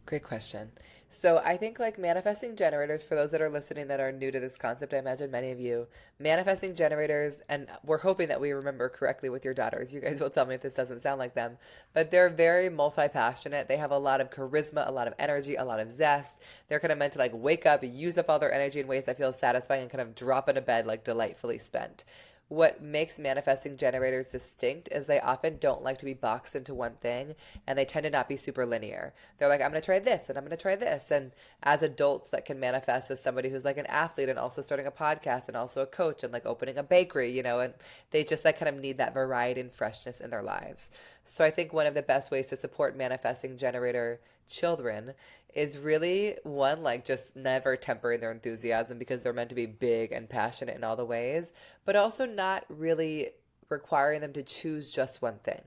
Great question. So I think like manifesting generators, for those that are listening that are new to this concept, I imagine many of you, manifesting generators, and we're hoping that we remember correctly with your daughters. You guys will tell me if this doesn't sound like them, but they're very multi-passionate. They have a lot of charisma, a lot of energy, a lot of zest. They're kind of meant to like wake up, use up all their energy in ways that feel satisfying and kind of drop into bed like delightfully spent. What makes manifesting generators distinct is they often don't like to be boxed into one thing, and they tend to not be super linear. They're like, I'm going to try this and I'm going to try this. And as adults that can manifest as somebody who's like an athlete and also starting a podcast and also a coach and like opening a bakery, you know, and they just like kind of need that variety and freshness in their lives. So I think one of the best ways to support manifesting generator children is really one, like just never tempering their enthusiasm because they're meant to be big and passionate in all the ways, but also not really requiring them to choose just one thing.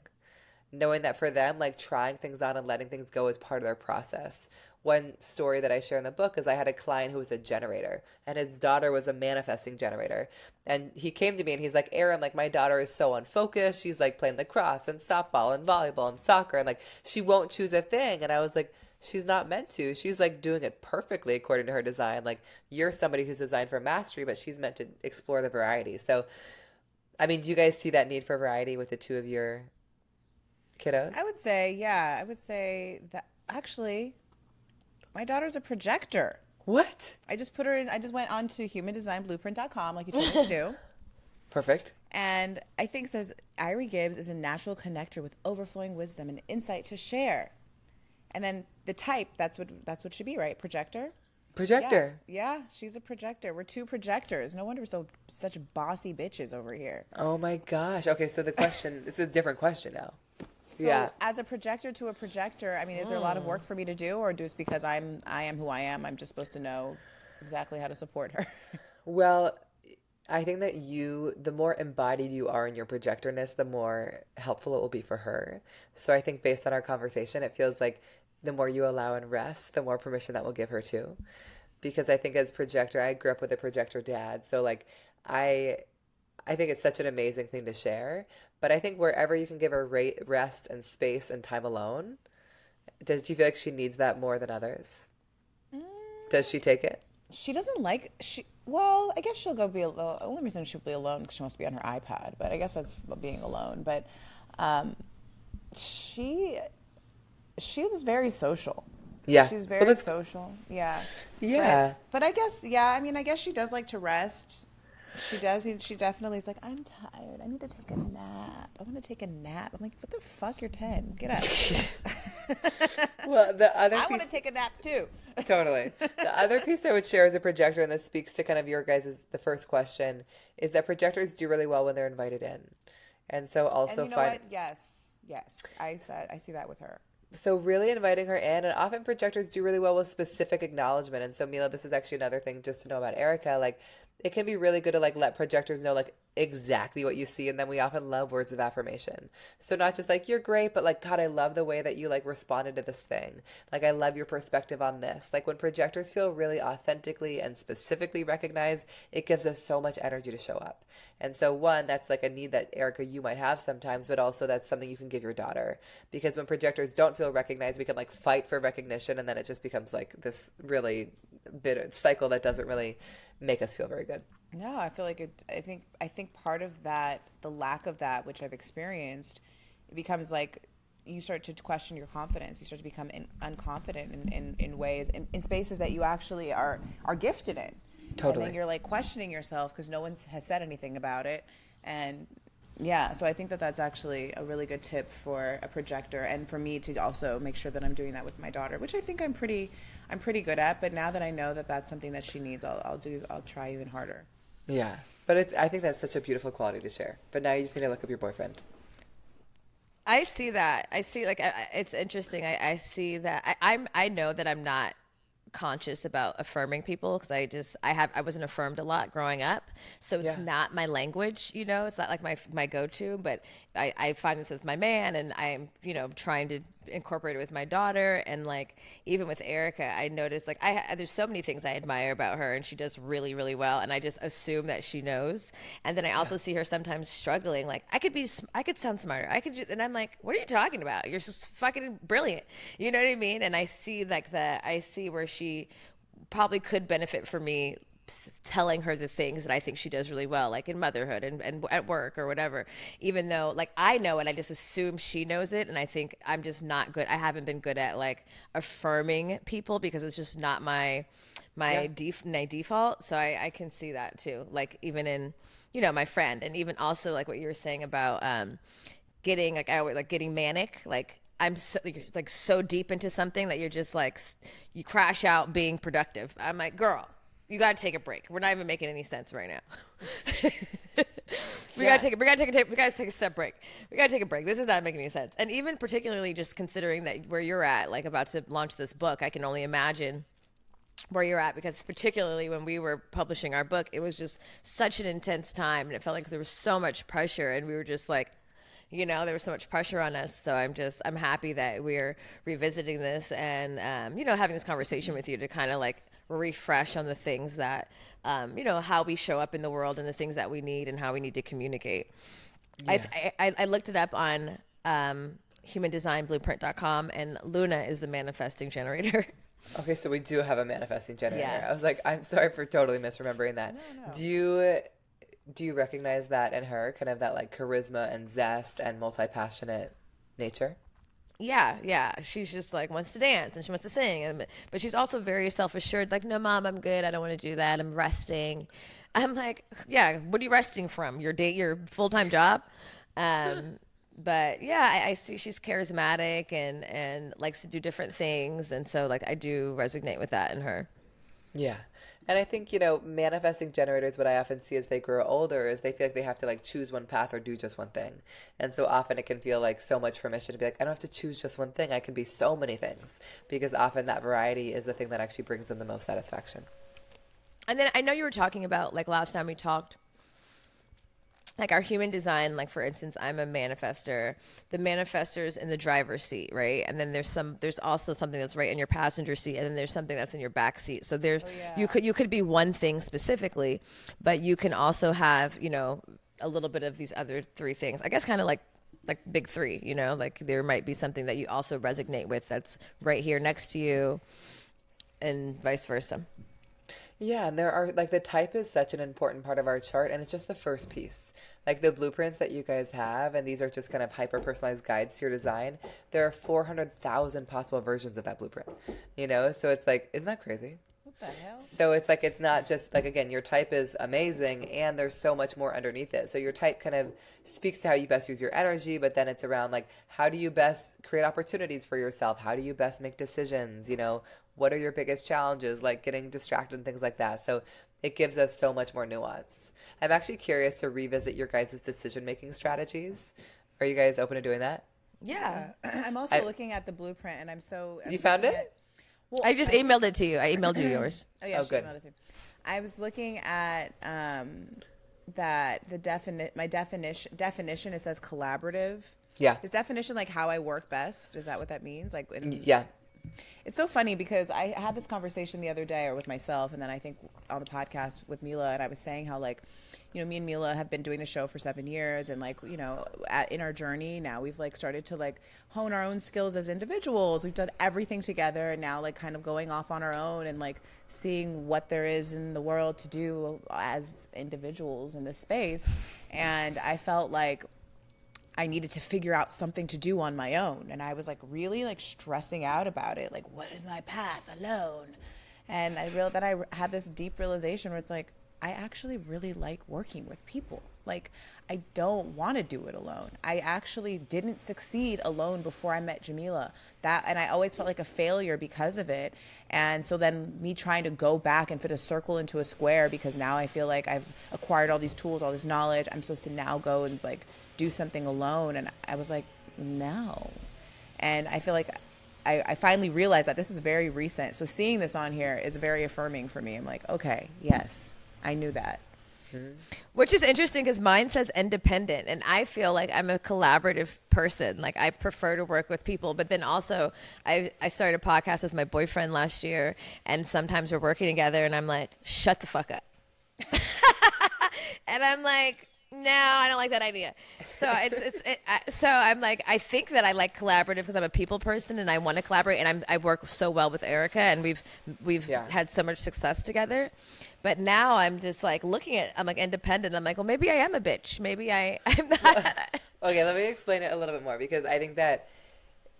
Knowing that for them, like trying things on and letting things go is part of their process. One story that I share in the book is I had a client who was a generator and his daughter was a manifesting generator. And he came to me and he's like, Erin, like my daughter is so unfocused. She's like playing lacrosse and softball and volleyball and soccer and like she won't choose a thing. And I was like, she's not meant to. She's like doing it perfectly according to her design. Like you're somebody who's designed for mastery, but she's meant to explore the variety. So, I mean, do you guys see that need for variety with the two of your kiddos? I would say that actually my daughter's a projector. What? I just went on to humandesignblueprint.com like you told me to do. Perfect. And I think it says Irie Gibbs is a natural connector with overflowing wisdom and insight to share. And then the type, that's what should be, right? Projector? Projector. Yeah, she's a projector. We're 2 projectors. No wonder we're such bossy bitches over here. Oh my gosh. Okay, so the question, it's a different question now. So as a projector to a projector, I mean, is there a lot of work for me to do, or just because I am who I am, I'm just supposed to know exactly how to support her? Well, I think that the more embodied you are in your projectorness, the more helpful it will be for her. So I think based on our conversation, it feels like the more you allow and rest, the more permission that will give her too. Because I think as projector, I grew up with a projector dad. So like I think it's such an amazing thing to share. But I think wherever you can give her rest and space and time alone, do you feel like she needs that more than others? Does she take it? She doesn't like well, I guess she'll go be alone. The only reason she'll be alone because she wants to be on her iPad. But I guess that's being alone. But she she was very social. Yeah. She's Well, very that's social. Yeah. yeah. But I guess, yeah, I mean, I guess she does like to rest. She does. She definitely is like, I'm tired. I need to take a nap. I want to take a nap. I'm like, what the fuck? You're 10. Get up. Well, the other I piece, want to take a nap too. totally. The other piece I would share as a projector, and this speaks to kind of your guys' the first question, is that projectors do really well when they're invited in. And so also And you know find what? Yes. I see that with her. so really inviting her in, and often projectors do really well with specific acknowledgement. And so Mila, this is actually another thing just to know about Erica. Like, it can be really good to like let projectors know like exactly what you see, and then we often love words of affirmation. So not just like you're great, but like, God, I love the way that you like responded to this thing. Like, I love your perspective on this. Like, when projectors feel really authentically and specifically recognized, it gives us so much energy to show up. And so one, that's like a need that Erica, you might have sometimes, but also that's something you can give your daughter, because when projectors don't feel recognized, we can like fight for recognition, and then it just becomes like this really bitter cycle that doesn't really make us feel very good. No, I feel like it. I think part of that, the lack of that, which I've experienced, it becomes like you start to question your confidence. You start to become unconfident in ways, in spaces that you actually are gifted in. Totally. And then you're like questioning yourself because no one has said anything about it. And yeah, so I think that that's actually a really good tip for a projector, and for me to also make sure that I'm doing that with my daughter, which I think I'm pretty good at. But now that I know that that's something that she needs, I'll try even harder. Yeah. But I think that's such a beautiful quality to share. But now you just need to look up your boyfriend. I see that. I see, like, it's interesting. I see that. I know that I'm not conscious about affirming people, because I wasn't affirmed a lot growing up, so it's not my language, it's not like my go-to. But I find this with my man, and I'm trying to incorporate it with my daughter, and like even with Erica, I noticed like there's so many things I admire about her, and she does really, really well, and I just assume that she knows. And then I also see her sometimes struggling, like I could sound smarter, and I'm like, what are you talking about? You're just fucking brilliant, you know what I mean? And I see where she probably could benefit from me telling her the things that I think she does really well, like in motherhood and at work or whatever, even though like I know it, I just assume she knows it. And I think I'm just not good. I haven't been good at like affirming people, because it's just not my default. So I can see that too. Like even in, my friend, and even also like what you were saying about getting like, I always like getting manic. Like I'm so deep into something that you're just like, you crash out being productive. I'm like, girl, you got to take a break. We're not even making any sense right now. We got to take a step break. We got to take a break. This is not making any sense. And even particularly just considering that where you're at, like about to launch this book, I can only imagine where you're at, because particularly when we were publishing our book, it was just such an intense time, and it felt like there was so much pressure, and we were just like, there was so much pressure on us. So I'm happy that we're revisiting this and, having this conversation with you to kind of like refresh on the things that, how we show up in the world and the things that we need and how we need to communicate. Yeah. I looked it up on humandesignblueprint.com, and Luna is the manifesting generator. Okay, so we do have a manifesting generator. Yeah. I was like, I'm sorry for totally misremembering that. No. Do you recognize that in her, kind of that like charisma and zest and multi-passionate nature? Yeah. She's just like wants to dance and she wants to sing, but she's also very self-assured. Like, no, Mom, I'm good. I don't want to do that. I'm resting. I'm like, yeah. What are you resting from? Your full-time job? But yeah, I see she's charismatic and likes to do different things, and so like I do resonate with that in her. Yeah. And I think, manifesting generators, what I often see as they grow older is they feel like they have to like choose one path or do just one thing. And so often it can feel like so much permission to be like, I don't have to choose just one thing. I can be so many things, because often that variety is the thing that actually brings them the most satisfaction. And then I know you were talking about, like last time we talked, like our human design, like for instance, I'm a manifester. The manifester's in the driver's seat, right? And then there's also something that's right in your passenger seat, and then there's something that's in your back seat. So you could be one thing specifically, but you can also have, a little bit of these other three things. I guess kind of like big three, like there might be something that you also resonate with that's right here next to you, and vice versa. Yeah, and there are like the type is such an important part of our chart, and it's just the first piece. Like the blueprints that you guys have, and these are just kind of hyper personalized guides to your design. There are 400,000 possible versions of that blueprint, So it's like, isn't that crazy? What the hell? So it's like, it's not just like, again, your type is amazing and there's so much more underneath it. So your type kind of speaks to how you best use your energy, but then it's around like, how do you best create opportunities for yourself? How do you best make decisions? What are your biggest challenges, like getting distracted and things like that? So it gives us so much more nuance. I'm actually curious to revisit your guys' decision-making strategies. Are you guys open to doing that? Yeah. I'm also looking at the blueprint, and You found it? Well, I just emailed it to you. I emailed you yours. Oh yeah, Oh, she good. emailed it to me. I was looking at that my definition. It says collaborative. Yeah. Is definition like how I work best? Is that what that means? Like, Yeah. it's so funny because I had this conversation the other day, or with myself, and then I think on the podcast with Mila, and I was saying how, like, me and Mila have been doing the show for 7 years, and like, in our journey now, we've like started to like hone our own skills as individuals. We've done everything together, and now like kind of going off on our own and like seeing what there is in the world to do as individuals in this space. And I felt like I needed to figure out something to do on my own. And I was like really like stressing out about it. Like, what is my path alone? And I realized that I had this deep realization where it's like, I actually really like working with people. Like, I don't want to do it alone. I actually didn't succeed alone before I met Jamila. And I always felt like a failure because of it. And so then me trying to go back and fit a circle into a square, because now I feel like I've acquired all these tools, all this knowledge. I'm supposed to now go and like do something alone. And I was like, no. And I feel like I finally realized that this is very recent. So seeing this on here is very affirming for me. I'm like, okay, yes, I knew that. Which is interesting because mine says independent, and I feel like I'm a collaborative person. Like, I prefer to work with people, but then also I started a podcast with my boyfriend last year, and sometimes we're working together and I'm like, shut the fuck up. And I'm like, no, I don't like that idea. So so I'm like, I think that I like collaborative because I'm a people person and I want to collaborate, and I work so well with Erica, and we've had so much success together. But now I'm just like I'm like independent. I'm like, well, maybe I am a bitch. Maybe I'm not. Okay, let me explain it a little bit more, because I think that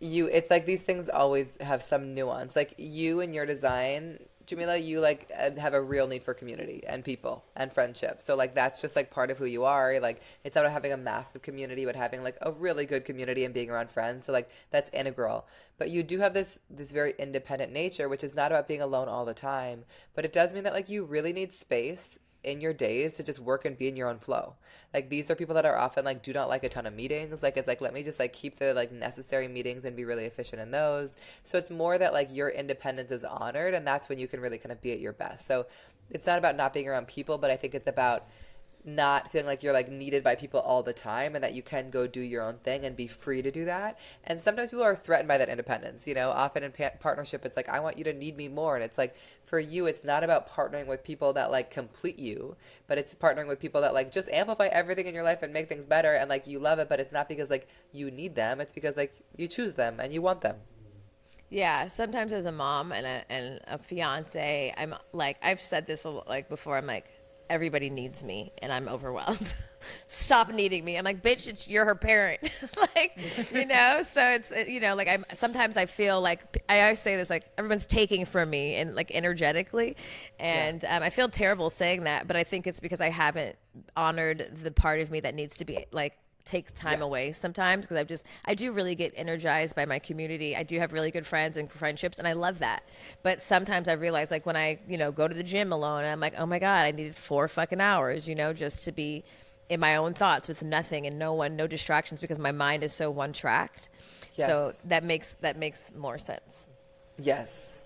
it's like these things always have some nuance. Like you and your design, Jamila, you like have a real need for community and people and friendship. So like that's just like part of who you are. Like it's not about having a massive community, but having like a really good community and being around friends. So like that's integral. But you do have this very independent nature, which is not about being alone all the time. But it does mean that like you really need space in your days to just work and be in your own flow. Like these are people that are often like do not like a ton of meetings. Like it's like, let me just like keep the like necessary meetings and be really efficient in those. So it's more that like your independence is honored, and that's when you can really kind of be at your best. So it's not about not being around people, but I think it's about not feeling like you're like needed by people all the time, and that you can go do your own thing and be free to do that. And sometimes people are threatened by that independence, often in partnership, it's like, I want you to need me more. And it's like, for you, it's not about partnering with people that like complete you, but it's partnering with people that like just amplify everything in your life and make things better. And like, you love it, but it's not because like you need them. It's because like you choose them and you want them. Yeah, sometimes as a mom and a fiance, I'm like, I've said this like before. I'm like, everybody needs me and I'm overwhelmed. Stop needing me. I'm like, bitch, you're her parent. Like, so it's, like sometimes I feel like, I always say this, like everyone's taking from me and like energetically. And I feel terrible saying that, but I think it's because I haven't honored the part of me that needs to be like, take time away sometimes, because I do really get energized by my community. I do have really good friends and friendships, and I love that. But sometimes I realize, like when I, go to the gym alone, and I'm like, oh my God, I needed 4 fucking hours, just to be in my own thoughts with nothing and no distractions, because my mind is so one tracked. Yes. So that makes more sense. Yes.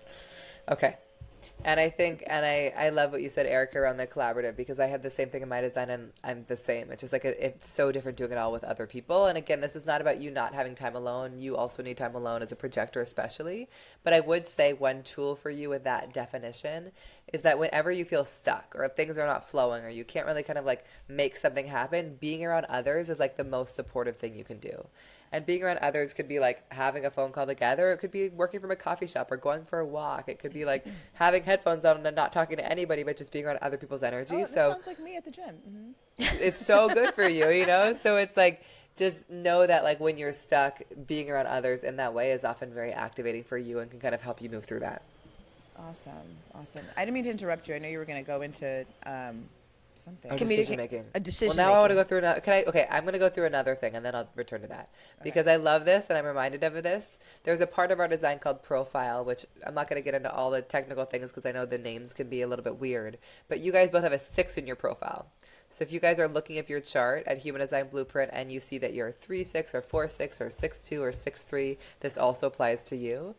Okay. And I think, and I love what you said, Erica, around the collaborative, because I had the same thing in my design, and I'm the same. It's just like, it's so different doing it all with other people. And again, this is not about you not having time alone. You also need time alone as a projector, especially. But I would say one tool for you with that definition is that whenever you feel stuck or things are not flowing or you can't really kind of like make something happen, being around others is like the most supportive thing you can do. And being around others could be like having a phone call together. It could be working from a coffee shop or going for a walk. It could be like having headphones on and not talking to anybody, but just being around other people's energy. Oh, that So sounds like me at the gym. it's so good for you, you know? So it's like, just know that like when you're stuck, being around others in that way is often very activating for you and can kind of help you move through that. Awesome. I didn't mean to interrupt you. I know you were going to go into something. Decision making. A decision Well, now I want to making. go through another. Okay, I'm going to go through another thing and then I'll return to that because I love this and I'm reminded of this. There's a part of our design called profile, which I'm not going to get into all the technical things because I know the names can be a little bit weird. But you guys both have a 6 in your profile. So if you guys are looking at your chart at Human Design Blueprint and you see that you're 3-6 or 4-6 or 6-2 or 6-3, this also applies to you.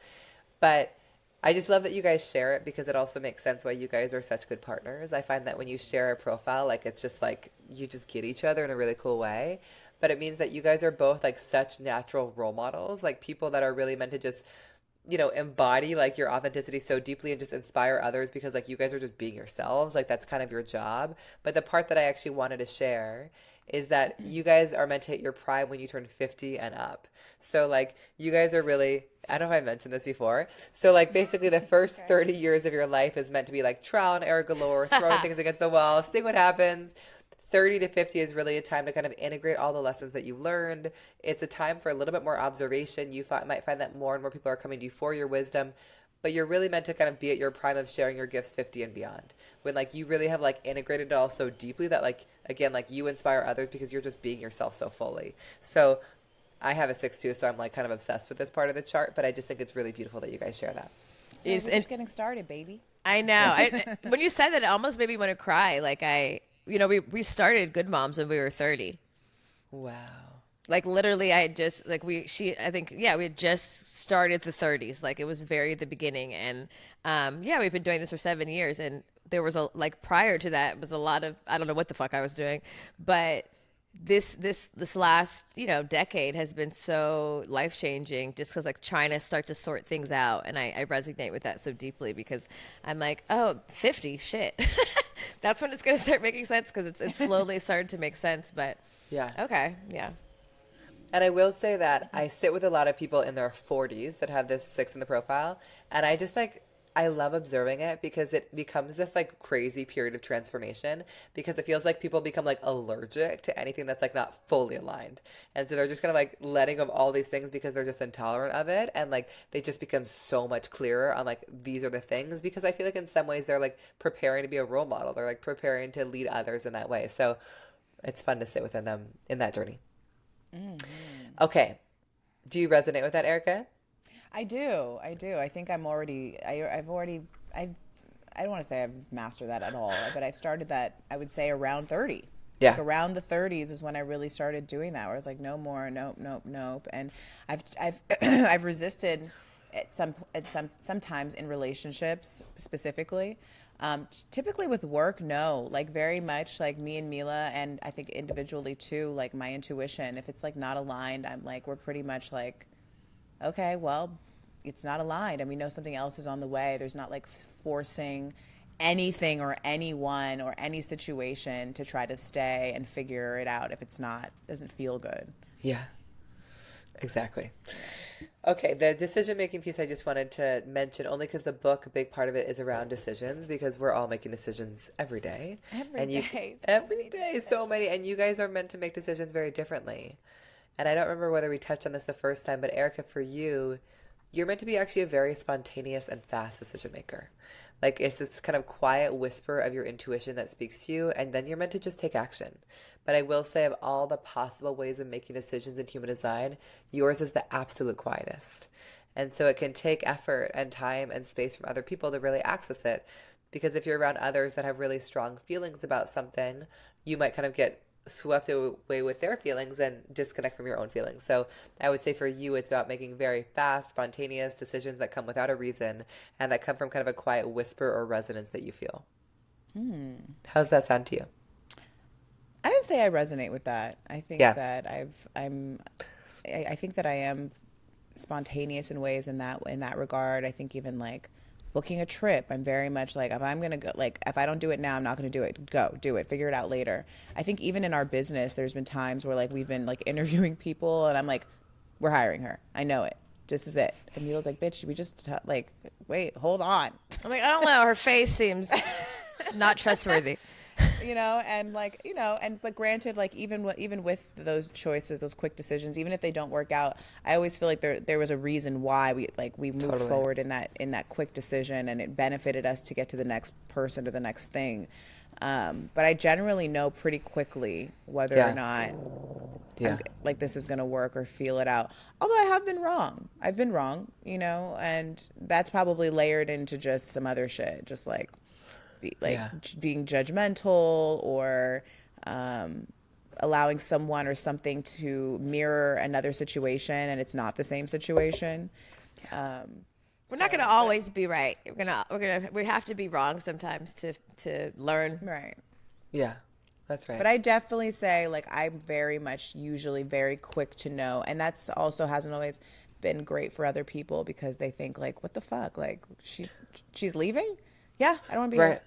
But I just love that you guys share it because it also makes sense why you guys are such good partners. I find that when you share a profile, like it's just like you just get each other in a really cool way. But it means that you guys are both like such natural role models, like people that are really meant to just, you know, embody like your authenticity so deeply and just inspire others because like you guys are just being yourselves. Like that's kind of your job. But the part that I actually wanted to share is that you guys are meant to hit your prime when you turn 50 and up. So like you guys are really, I don't know if I mentioned this before. So like basically the first 30 years of your life is meant to be like trial and error galore, throwing things against the wall, seeing what happens. 30 to 50 is really a time to kind of integrate all the lessons that you learned. It's a time for a little bit more observation. You might find that more and more people are coming to you for your wisdom, but you're really meant to kind of be at your prime of sharing your gifts 50 and beyond. When like you really have like integrated it all so deeply that like, again, like you inspire others because you're just being yourself so fully. So I have a 6 too, so I'm like kind of obsessed with this part of the chart, but I just think it's really beautiful that you guys share that. So we're just getting started, baby. I know. When you said that, it almost made me want to cry. Like we started Good Moms when we were 30. Wow. Like literally I had just like we had just started the 30s. Like it was very the beginning. And we've been doing this for 7 years. And there was prior to that was a lot of, I don't know what the fuck I was doing, but this last, decade has been so life changing just because like trying to start to sort things out. And I resonate with that so deeply because I'm like, oh, 50 shit. That's when it's going to start making sense because it's slowly starting to make sense. But yeah. Okay. Yeah. And I will say that I sit with a lot of people in their 40s that have this 6 in the profile. And I just I love observing it because it becomes this like crazy period of transformation because it feels like people become like allergic to anything that's like not fully aligned. And so they're just kind of like letting go of all these things because they're just intolerant of it. And like they just become so much clearer on like these are the things because I feel like in some ways they're like preparing to be a role model. They're like preparing to lead others in that way. So it's fun to sit within them in that journey. Mm-hmm. Okay. Do you resonate with that, Erica? I do. I think I don't want to say I've mastered that at all, but I've started that, I would say around 30. Yeah. Like around the 30s is when I really started doing that, where I was like, no more, nope. And I've resisted sometimes in relationships specifically. Typically with work, no, like very much like me and Mila, and I think individually too, like my intuition, if it's like not aligned, I'm like, we're pretty much like, okay, well, it's not aligned and we know something else is on the way. There's not like forcing anything or anyone or any situation to try to stay and figure it out if it's doesn't feel good. Yeah, exactly. Okay, the decision-making piece I just wanted to mention only because the book, a big part of it is around decisions because we're all making decisions every day. Every day, so many. And you guys are meant to make decisions very differently. And I don't remember whether we touched on this the first time, but Erica, for you, you're meant to be actually a very spontaneous and fast decision maker. Like it's this kind of quiet whisper of your intuition that speaks to you, and then you're meant to just take action. But I will say of all the possible ways of making decisions in human design, yours is the absolute quietest. And so it can take effort and time and space from other people to really access it. Because if you're around others that have really strong feelings about something, you might kind of get swept away with their feelings and disconnect from your own feelings. So I would say for you, it's about making very fast, spontaneous decisions that come without a reason and that come from kind of a quiet whisper or resonance that you feel. How's that sound to you? I would say I resonate with that. I think that I think that I am spontaneous in ways in that regard. I think even like booking a trip, I'm very much like, if I'm going to go, like, if I don't do it now, I'm not going to do it. Go, do it, figure it out later. I think even in our business, there's been times where like we've been like interviewing people and I'm like, we're hiring her. I know it. This is it. And Mila's like, bitch, we just like, wait, hold on. I'm like, I don't know. Her face seems not trustworthy. And like, but granted, like even with those choices, those quick decisions, even if they don't work out, I always feel like there was a reason why we moved forward in that quick decision, and it benefited us to get to the next person or the next thing. But I generally know pretty quickly whether or not like this is going to work or feel it out. Although I have been wrong. I've been wrong, and that's probably layered into just some other shit, just like being judgmental or allowing someone or something to mirror another situation and it's not the same situation. We're not going to always be right. We have to be wrong sometimes to learn. Right. Yeah, that's right. But I definitely say, like, I'm very much usually very quick to know, and that's also hasn't always been great for other people because they think like, what the fuck, like she's leaving? Yeah, I don't want to be right. here.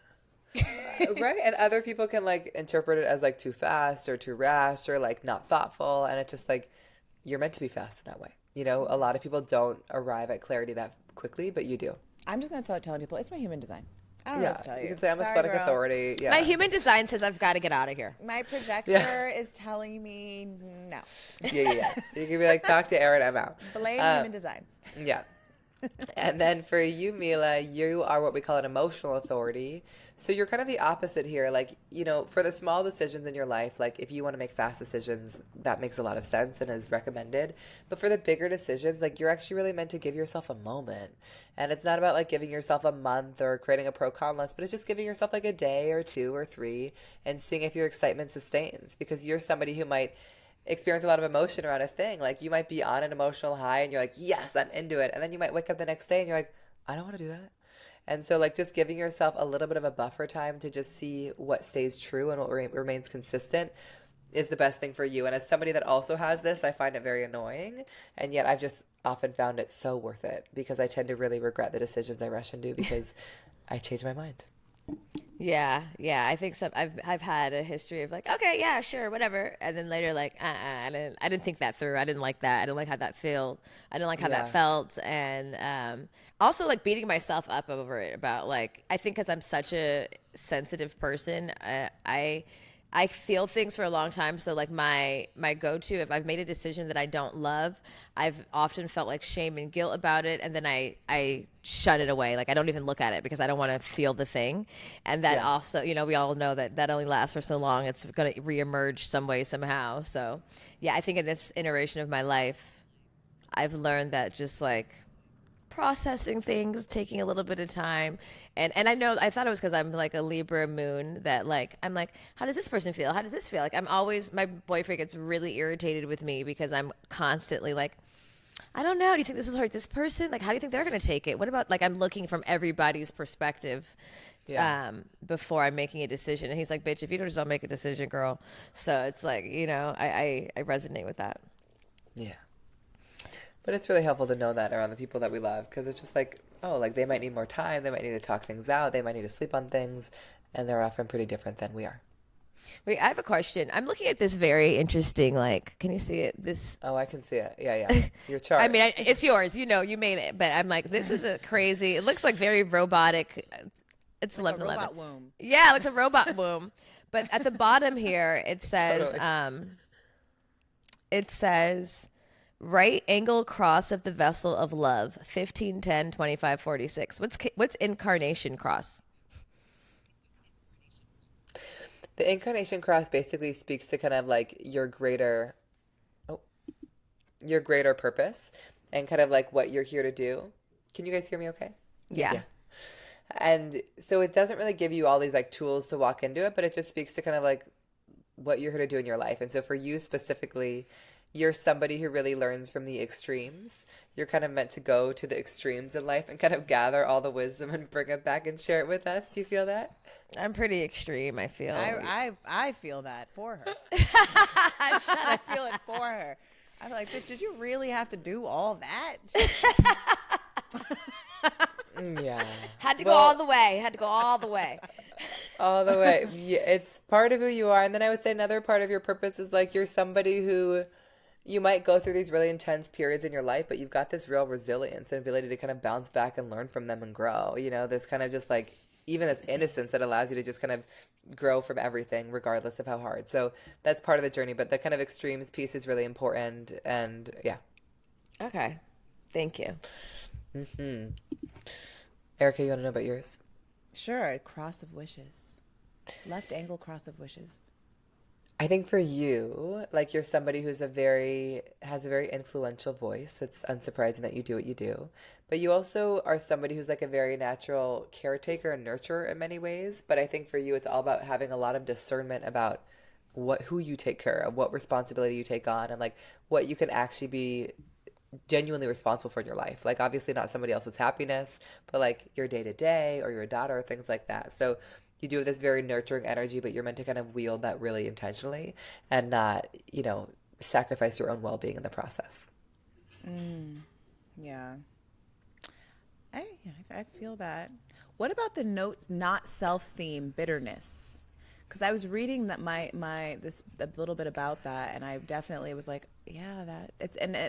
Right, and other people can like interpret it as like too fast or too rash or like not thoughtful, and it's just like you're meant to be fast in that way. A lot of people don't arrive at clarity that quickly, but you do. I'm just gonna start telling people it's my human design. I don't know what to tell you. You can say I'm a Sorry, aesthetic girl. authority. Yeah. My human design says I've got to get out of here. My projector is telling me no. Yeah. You can be like, talk to Erin, I'm out. Blame human design. Yeah. And then for you, Mila, you are what we call an emotional authority. So you're kind of the opposite here. Like, for the small decisions in your life, like if you want to make fast decisions, that makes a lot of sense and is recommended. But for the bigger decisions, like you're actually really meant to give yourself a moment. And it's not about like giving yourself a month or creating a pro-con list, but it's just giving yourself like a day or 2 or 3 and seeing if your excitement sustains, because you're somebody who might experience a lot of emotion around a thing. Like you might be on an emotional high and you're like, yes, I'm into it. And then you might wake up the next day and you're like, I don't want to do that. And so like just giving yourself a little bit of a buffer time to just see what stays true and what remains consistent is the best thing for you. And as somebody that also has this, I find it very annoying. And yet I've just often found it so worth it because I tend to really regret the decisions I rush into because I change my mind. Yeah. I think I've had a history of like, okay, yeah, sure, whatever, and then later like, I didn't think that through. I didn't like that. I didn't like how that felt. I didn't like how that felt, and also like beating myself up over it. About like, I think because I'm such a sensitive person, I feel things for a long time. So like my go-to, if I've made a decision that I don't love, I've often felt like shame and guilt about it. And then I shut it away. Like I don't even look at it because I don't want to feel the thing. And that also, we all know that only lasts for so long. It's going to reemerge some way, somehow. So yeah, I think in this iteration of my life, I've learned that just like processing things, taking a little bit of time. And I thought it was because I'm like a Libra moon that like, I'm like, how does this person feel? How does this feel? Like my boyfriend gets really irritated with me because I'm constantly like, I don't know. Do you think this will hurt this person? Like, how do you think they're going to take it? What about like, I'm looking from everybody's perspective before I'm making a decision. And he's like, bitch, if you don't make a decision, girl. So it's like, I resonate with that. Yeah. But it's really helpful to know that around the people that we love, because it's just like, oh, like they might need more time. They might need to talk things out. They might need to sleep on things. And they're often pretty different than we are. Wait, I have a question. I'm looking at this very interesting, like, can you see it? Oh, I can see it. Yeah. Your chart. I mean, it's yours. You made it. But I'm like, this is a crazy, it looks like very robotic. It's Like 11/11. a robot womb. Yeah, it's a robot womb. But at the bottom here, it says, right angle cross of the vessel of love, 15, 10, 25, 46. What's incarnation cross? The incarnation cross basically speaks to kind of like your greater purpose and kind of like what you're here to do. Can you guys hear me okay? Yeah. And so it doesn't really give you all these like tools to walk into it, but it just speaks to kind of like what you're here to do in your life. And so for you specifically, you're somebody who really learns from the extremes. You're kind of meant to go to the extremes in life and kind of gather all the wisdom and bring it back and share it with us. Do you feel that? I'm pretty extreme, I feel. I feel that for her. I feel it for her. I'm like, bitch, did you really have to do all that? Yeah. Had to go all the way. All the way. Yeah, it's part of who you are. And then I would say another part of your purpose is like you're somebody who you might go through these really intense periods in your life, but you've got this real resilience and ability to kind of bounce back and learn from them and grow. You know, this kind of just like even this innocence that allows you to just kind of grow from everything, regardless of how hard. So that's part of the journey, but the kind of extremes piece is really important. And yeah. Okay. Thank you. Erica, you want to know about yours? Sure. Cross of wishes. Left angle cross of wishes. I think for you, like you're somebody who's has a very influential voice. It's unsurprising that you do what you do. But you also are somebody who's like a very natural caretaker and nurturer in many ways. But I think for you, it's all about having a lot of discernment about who you take care of, what responsibility you take on, and like what you can actually be genuinely responsible for in your life. Like obviously not somebody else's happiness, but like your day to day or your daughter, things like that. So you do have this very nurturing energy, but you're meant to kind of wield that really intentionally and not, sacrifice your own well-being in the process. Yeah. I feel that. What about the note not self-theme bitterness? Because I was reading that a little bit about that, and I definitely was like, yeah,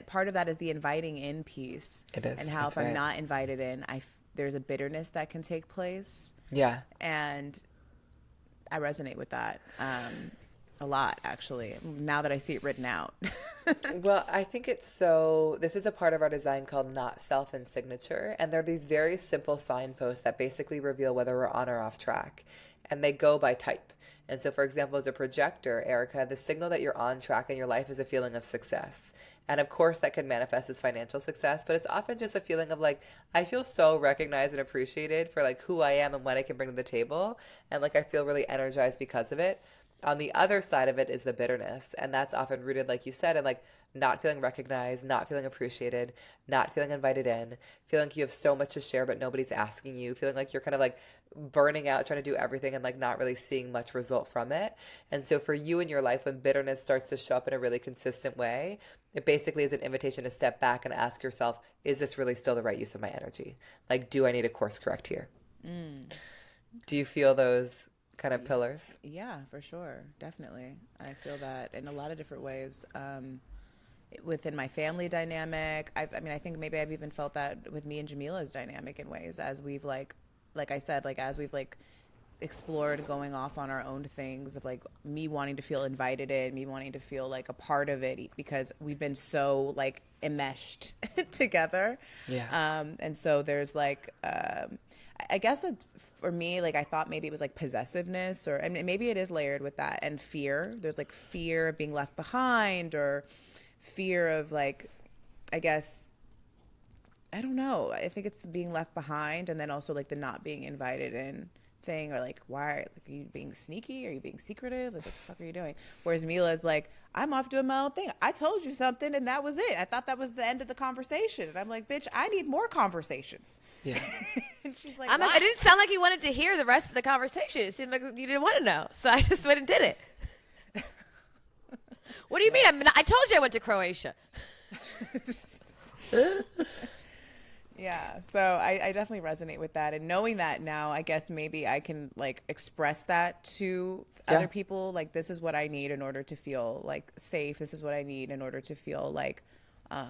part of that is the inviting in piece. It is. And how That's if I'm right. not invited in, there's a bitterness that can take place. Yeah. And I resonate with that a lot, actually, now that I see it written out. Well, I think this is a part of our design called Not Self and Signature. And they're these very simple signposts that basically reveal whether we're on or off track. And they go by type. And so, for example, as a projector, Erica, the signal that you're on track in your life is a feeling of success. And of course, that can manifest as financial success, but it's often just a feeling of like, I feel so recognized and appreciated for like who I am and what I can bring to the table. And like, I feel really energized because of it. On the other side of it is the bitterness. And that's often rooted, like you said, in like not feeling recognized, not feeling appreciated, not feeling invited in, feeling like you have so much to share, but nobody's asking you, feeling like you're kind of like burning out, trying to do everything and like not really seeing much result from it. And so for you in your life, when bitterness starts to show up in a really consistent way, it basically is an invitation to step back and ask yourself, is this really still the right use of my energy? Like, do I need a course correct here? Do you feel those kind of pillars? Yeah, for sure. Definitely. I feel that in a lot of different ways. Within my family dynamic, I think maybe I've even felt that with me and Jamila's dynamic in ways as we've like I said, like as we've like explored going off on our own things of like me wanting to feel invited in, me wanting to feel like a part of it because we've been so like enmeshed together. Yeah. And so there's like, I guess for me, like I thought maybe it was like possessiveness or, I mean, maybe it is layered with that and fear. There's like fear of being left behind or fear of like, I guess, I don't know. I think it's the being left behind and then also like the not being invited in thing or like, why are you being sneaky? Are you being secretive? Like, what the fuck are you doing? Whereas Mila is like, I'm off doing my own thing. I told you something and that was it. I thought that was the end of the conversation. And I'm like, bitch, I need more conversations. Yeah. And she's like, It didn't sound like you wanted to hear the rest of the conversation. It seemed like you didn't want to know. So I just went and did it. What do you mean? I told you I went to Croatia. Yeah, so I definitely resonate with that. And knowing that now, I guess maybe I can like express that to other people. Like, this is what I need in order to feel like safe. This is what I need in order to feel like, I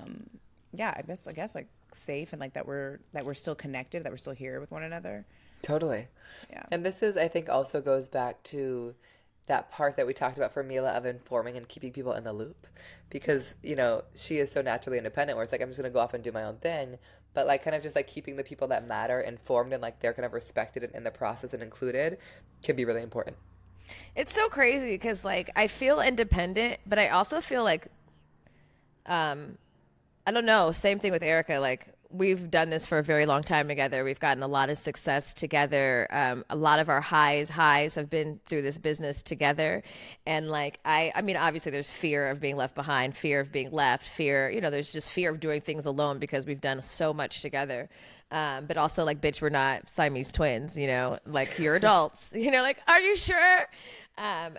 guess like safe and like that we're still connected, that we're still here with one another. Totally. Yeah. And this is, I think, also goes back to that part that we talked about for Mila of informing and keeping people in the loop. Because, she is so naturally independent where it's like, I'm just going to go off and do my own thing. But like kind of just like keeping the people that matter informed and like they're kind of respected in the process and included can be really important. It's so crazy because like I feel independent, but I also feel like, I don't know, same thing with Erica. Like we've done this for a very long time together. We've gotten a lot of success together. A lot of our highs have been through this business together. And like, I mean, obviously there's fear of being left behind, fear of being left, fear, there's just fear of doing things alone because we've done so much together. But also like, bitch, we're not Siamese twins, like you're adults, like, are you sure?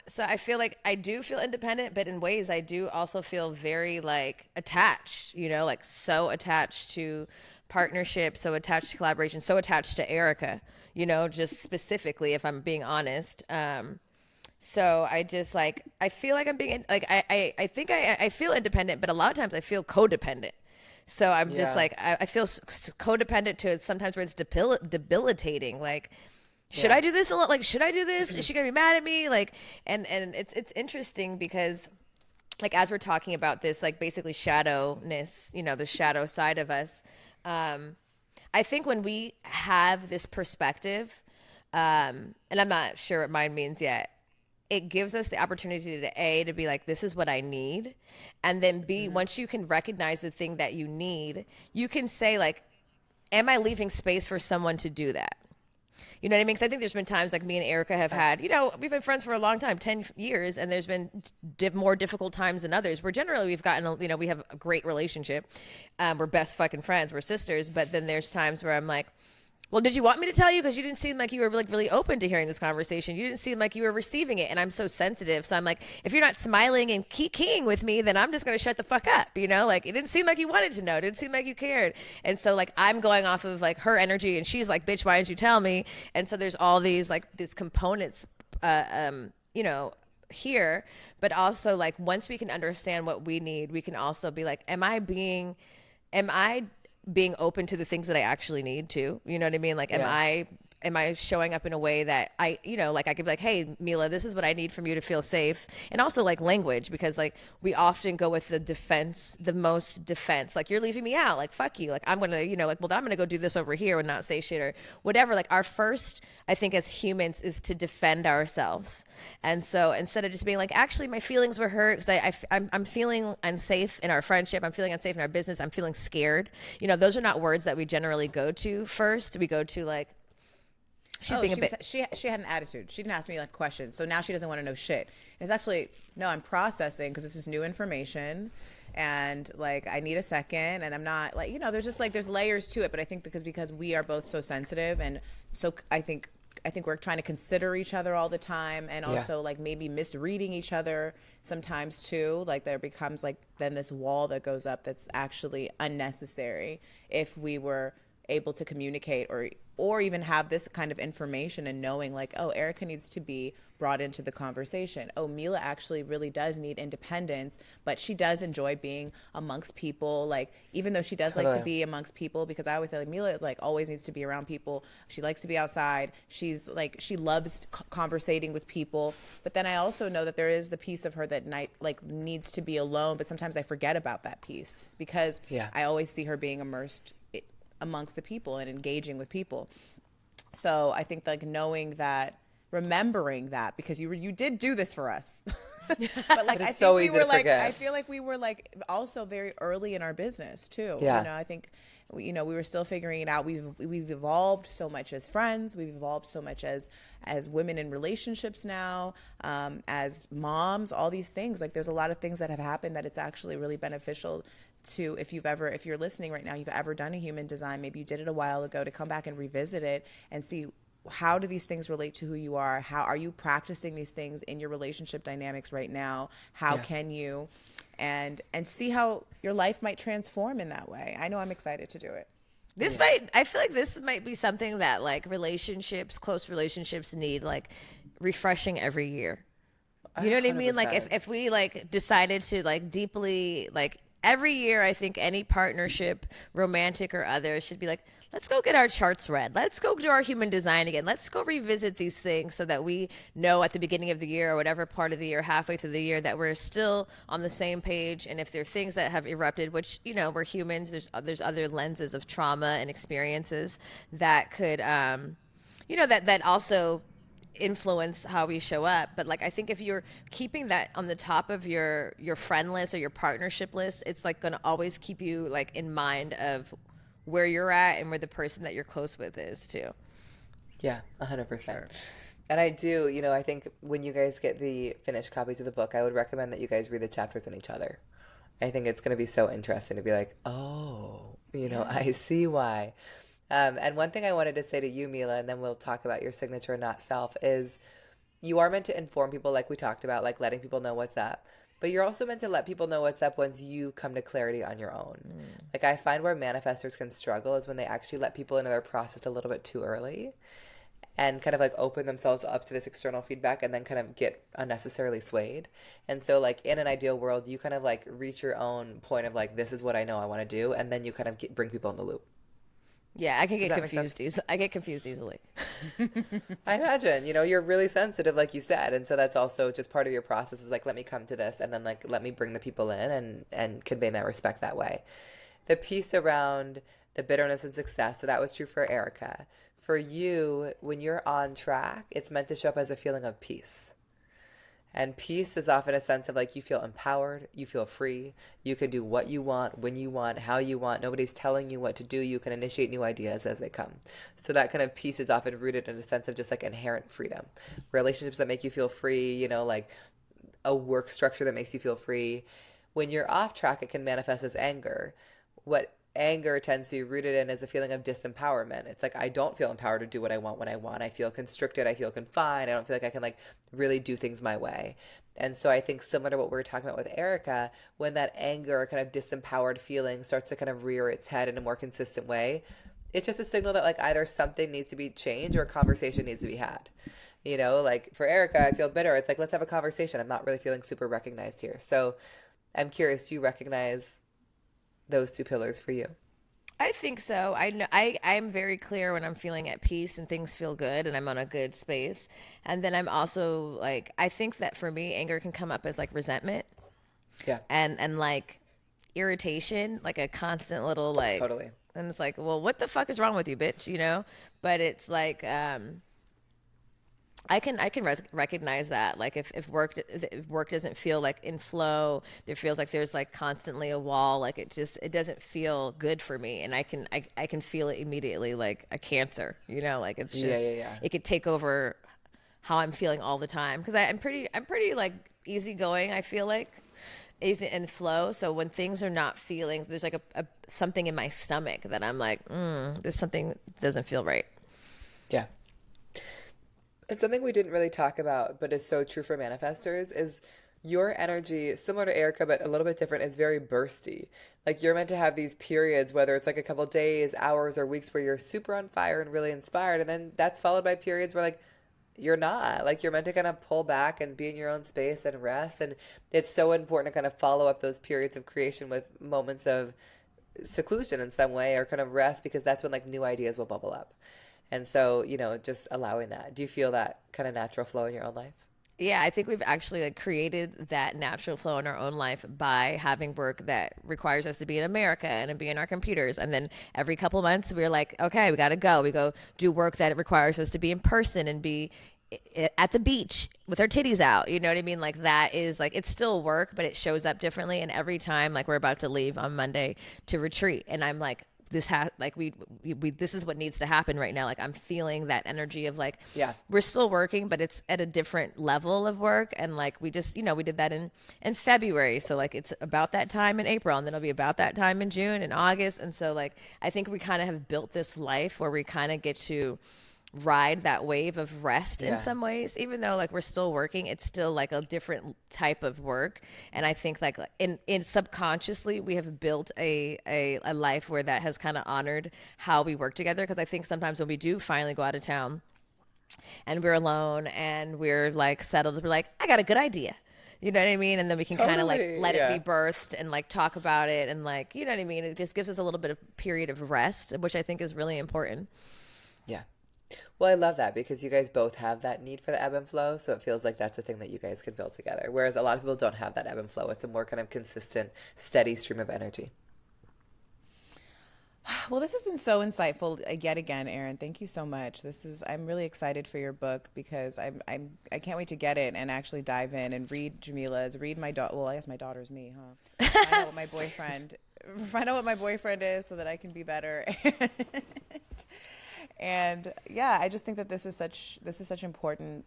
So I feel like I do feel independent, but in ways I do also feel very like attached, like so attached to partnership, so attached to collaboration, so attached to Erica, just specifically, if I'm being honest. So I just like, I feel like I'm being like, I think I feel independent, but a lot of times I feel codependent. So I'm just Yeah. like, I feel codependent to it sometimes where it's debilitating. Like, should Yeah. I do this a lot? Like, should I do this? Is she gonna be mad at me? Like, and it's interesting because like as we're talking about this, like basically shadowness, you know, the shadow side of us. I think when we have this perspective, and I'm not sure what mine means yet, it gives us the opportunity to be like, this is what I need. And then B, once you can recognize the thing that you need, you can say like, am I leaving space for someone to do that? You know what I mean? Because I think there's been times like me and Erica have had, you know, we've been friends for a long time, 10 years, and there's been more difficult times than others where generally we've gotten, you know, we have a great relationship. We're best fucking friends. We're sisters. But then there's times where I'm like, well, did you want me to tell you? Because you didn't seem like you were like really open to hearing this conversation. You didn't seem like you were receiving it. And I'm so sensitive. So I'm like, if you're not smiling and keying with me, then I'm just going to shut the fuck up. You know, like it didn't seem like you wanted to know. It didn't seem like you cared. And so like I'm going off of like her energy and she's like, bitch, why didn't you tell me? And so there's all these like these components, you know, here. But also like once we can understand what we need, we can also be like, am I being open to the things that I actually need to, you know what I mean? Like, am I showing up in a way that I, you know, like I could be like, hey, Mila, this is what I need from you to feel safe. And also like language, because like we often go with the most defense, like you're leaving me out, like, fuck you. Like, I'm going to, you know, like, well, then I'm going to go do this over here and not say shit or whatever. Like our first, I think as humans is to defend ourselves. And so instead of just being like, actually my feelings were hurt because I'm feeling unsafe in our friendship. I'm feeling unsafe in our business. I'm feeling scared. You know, those are not words that we generally go to first. We go to like, she's being a bit. She had an attitude. She didn't ask me like questions, so now she doesn't want to know shit. And it's actually no, I'm processing because this is new information, and like I need a second. And I'm not like, you know, there's just like there's layers to it. But I think because we are both so sensitive, and so I think we're trying to consider each other all the time, and also like maybe misreading each other sometimes too. Like there becomes like then this wall that goes up that's actually unnecessary if we were able to communicate or even have this kind of information and knowing like, oh, Erica needs to be brought into the conversation. Oh, Mila actually really does need independence, but she does enjoy being amongst people. Like, even though she does like to be amongst people, because I always say like Mila like always needs to be around people. She likes to be outside. She's like, she loves conversating with people. But then I also know that there is the piece of her that like needs to be alone. But sometimes I forget about that piece because I always see her being immersed amongst the people and engaging with people. So I think like knowing that, remembering that, because you did do this for us. But like I think we were like I feel like we were like also very early in our business too. Yeah. You know, I think we were still figuring it out. We've evolved so much as friends. We've evolved so much as women in relationships now, as moms, all these things. Like there's a lot of things that have happened that it's actually really beneficial to, if you're listening right now, you've ever done a human design, maybe you did it a while ago, to come back and revisit it and see how do these things relate to who you are? How are you practicing these things in your relationship dynamics right now? How can you, and see how your life might transform in that way. I know I'm excited to do it. I feel like this might be something that like close relationships need like refreshing every year. You know what I mean? Like if we like decided to like deeply like every year, I think any partnership, romantic or other, should be like, let's go get our charts read. Let's go do our human design again. Let's go revisit these things so that we know at the beginning of the year or whatever part of the year, halfway through the year, that we're still on the same page. And if there are things that have erupted, which, you know, we're humans, there's other lenses of trauma and experiences that could, you know, that also influence how we show up. But like I think if you're keeping that on the top of your friend list or your partnership list, it's like going to always keep you like in mind of where you're at and where the person that you're close with is too. Yeah, 100%. And I do, you know, I think when you guys get the finished copies of the book, I would recommend that you guys read the chapters on each other. I think it's going to be so interesting to be like, oh, you know, I see why. And one thing I wanted to say to you, Mila, and then we'll talk about your signature not self, is you are meant to inform people like we talked about, like letting people know what's up. But you're also meant to let people know what's up once you come to clarity on your own. Like I find where manifestors can struggle is when they actually let people into their process a little bit too early. and kind of like open themselves up to this external feedback and then kind of get unnecessarily swayed. And so like in an ideal world, you kind of like reach your own point of like, this is what I know I want to do. And then you kind of bring people in the loop. Yeah, I can get that make confused. I get confused easily. I imagine, you're really sensitive, like you said. And so that's also just part of your process is like, let me come to this and then like, let me bring the people in and convey my respect that way. The piece around the bitterness and success. So that was true for Erica. For you, when you're on track, it's meant to show up as a feeling of peace. And peace is often a sense of like you feel empowered, you feel free, you can do what you want, when you want, how you want. Nobody's telling you what to do. You can initiate new ideas as they come. So that kind of peace is often rooted in a sense of just like inherent freedom. Relationships that make you feel free, like a work structure that makes you feel free. When you're off track, it can manifest as anger. What anger tends to be rooted in is a feeling of disempowerment. It's like, I don't feel empowered to do what I want when I want. I feel constricted. I feel confined. I don't feel like I can like really do things my way. And so I think similar to what we were talking about with Erica, when that anger or kind of disempowered feeling starts to kind of rear its head in a more consistent way, it's just a signal that like either something needs to be changed or a conversation needs to be had. Like for Erica, I feel bitter. It's like, let's have a conversation. I'm not really feeling super recognized here. So I'm curious, do you recognize those two pillars for you? I think so. I know I'm very clear when I'm feeling at peace and things feel good and I'm on a good space. And then I'm also like, I think that for me, anger can come up as like resentment. Yeah. And like irritation, like a constant little like, Totally. And it's like, well, what the fuck is wrong with you, bitch? But it's like, I can recognize that. Like if work doesn't feel like in flow, there feels like there's like constantly a wall. Like it doesn't feel good for me, and I can feel it immediately, like a cancer. Like it's just it could take over how I'm feeling all the time because I'm pretty like easygoing. I feel like easy and flow. So when things are not feeling, there's like a something in my stomach that I'm like, there's something doesn't feel right. Yeah. It's something we didn't really talk about, but is so true for manifestors is your energy, similar to Erica, but a little bit different, is very bursty. Like you're meant to have these periods, whether it's like a couple days, hours, or weeks where you're super on fire and really inspired. And then that's followed by periods where like you're not. Like you're meant to kind of pull back and be in your own space and rest. And it's so important to kind of follow up those periods of creation with moments of seclusion in some way or kind of rest, because that's when like new ideas will bubble up. And so, just allowing that. Do you feel that kind of natural flow in your own life? Yeah, I think we've actually like created that natural flow in our own life by having work that requires us to be in America and to be in our computers. And then every couple months we're like, okay, we got to go. We go do work that requires us to be in person and be at the beach with our titties out. You know what I mean? Like that is like, it's still work, but it shows up differently. And every time like we're about to leave on Monday to retreat and I'm like, this is what needs to happen right now. Like I'm feeling that energy of like, we're still working, but it's at a different level of work. And like, we just, we did that in February. So like, it's about that time in April and then it'll be about that time in June and August. And so like, I think we kind of have built this life where we kind of get to ride that wave of rest in some ways, even though like we're still working, it's still like a different type of work. And I think like in subconsciously we have built a life where that has kind of honored how we work together. Because I think sometimes when we do finally go out of town and we're alone and we're like settled, we're like, I got a good idea. You know what I mean? And then we can kind of like let it be birthed and like talk about it and like, you know what I mean? It just gives us a little bit of period of rest, which I think is really important. Yeah. Well, I love that because you guys both have that need for the ebb and flow. So it feels like that's a thing that you guys can build together. Whereas a lot of people don't have that ebb and flow. It's a more kind of consistent, steady stream of energy. Well, this has been so insightful yet again, Erin. Thank you so much. I'm really excited for your book because I can't wait to get it and actually dive in and read Jamila's, read my daughter. Well, I guess my daughter's me, huh? Find out what my boyfriend is so that I can be better. And yeah, I just think that this is such important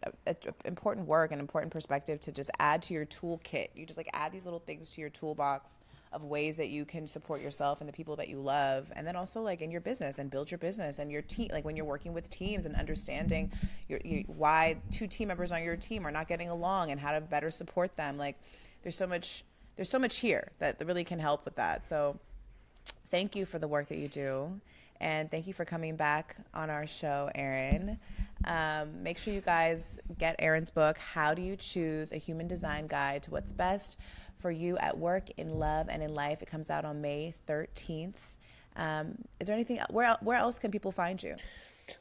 work and important perspective to just add to your toolkit. You just like add these little things to your toolbox of ways that you can support yourself and the people that you love, and then also like in your business and build your business and your team. Like when you're working with teams and understanding why two team members on your team are not getting along and how to better support them. Like there's so much here that really can help with that. So thank you for the work that you do. And thank you for coming back on our show, Erin. Make sure you guys get Erin's book, How Do You Choose? A Human Design Guide to What's Best for You at Work, in Love, and in Life. It comes out on May 13th. Is there anything, where else can people find you?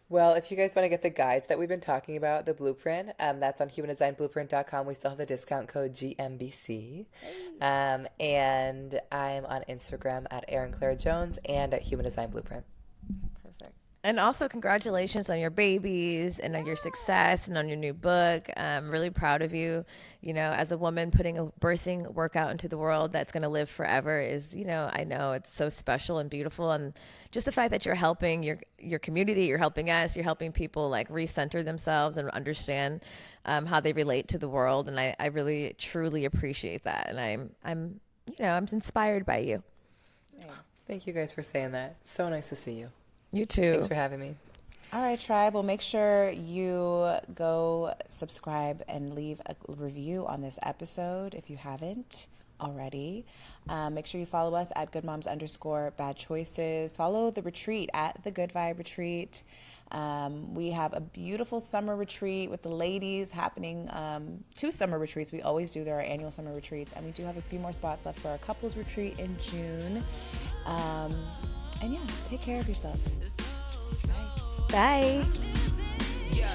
Well, if you guys want to get the guides that we've been talking about, the blueprint, that's on humandesignblueprint.com. We still have the discount code GMBC. And I'm on Instagram at Erin Claire Jones and at Human Design Blueprint. Perfect. And also, congratulations on your babies and on your success and on your new book. I'm really proud of you. You know, as a woman, putting a birthing work out into the world that's going to live forever is, you know, I know it's so special and beautiful. And just the fact that you're helping your community, you're helping us, you're helping people like recenter themselves and understand how they relate to the world. And I really, truly appreciate that. And I'm inspired by you. Thank you guys for saying that. So nice to see you. You too. Thanks for having me. All right, tribe. Well, make sure you go subscribe and leave a review on this episode if you haven't already. Make sure you follow us at goodmoms_bad choices. Follow the retreat at the Good Vibe Retreat. We have a beautiful summer retreat with the ladies happening. 2 summer retreats. We always do. There are annual summer retreats. And we do have a few more spots left for our couples retreat in June. And yeah, take care of yourself. Bye. Yeah,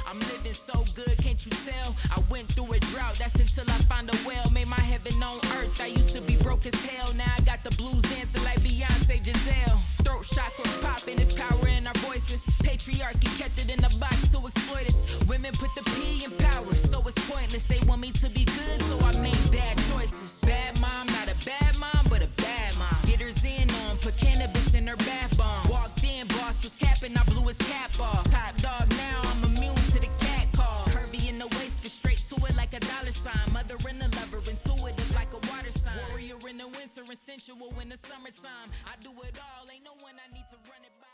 I'm living so good, can't you tell? I went through a drought, that's until I found a well. Made my heaven on earth, I used to be broke as hell. Now I got the blues dancing like Beyonce Giselle. Throat chakra popping, it's power in our voices. Patriarchy kept it in the box to exploit us. Women put the P in power, so it's pointless. They want me to be good, so I made bad choices. Bad mom, not a bad mom, but a bad mom. Get her Zen on, put cannabis in her bath bomb. Walked in, boss was capping, I blew his cap off. Top dog now, I'm immune to the cat calls. Curvy in the waist, but straight to it like a dollar sign. Mother and a lover, intuitive like a water sign. Warrior in the winter and sensual in the summertime. I do it all, ain't no one I need to run it by.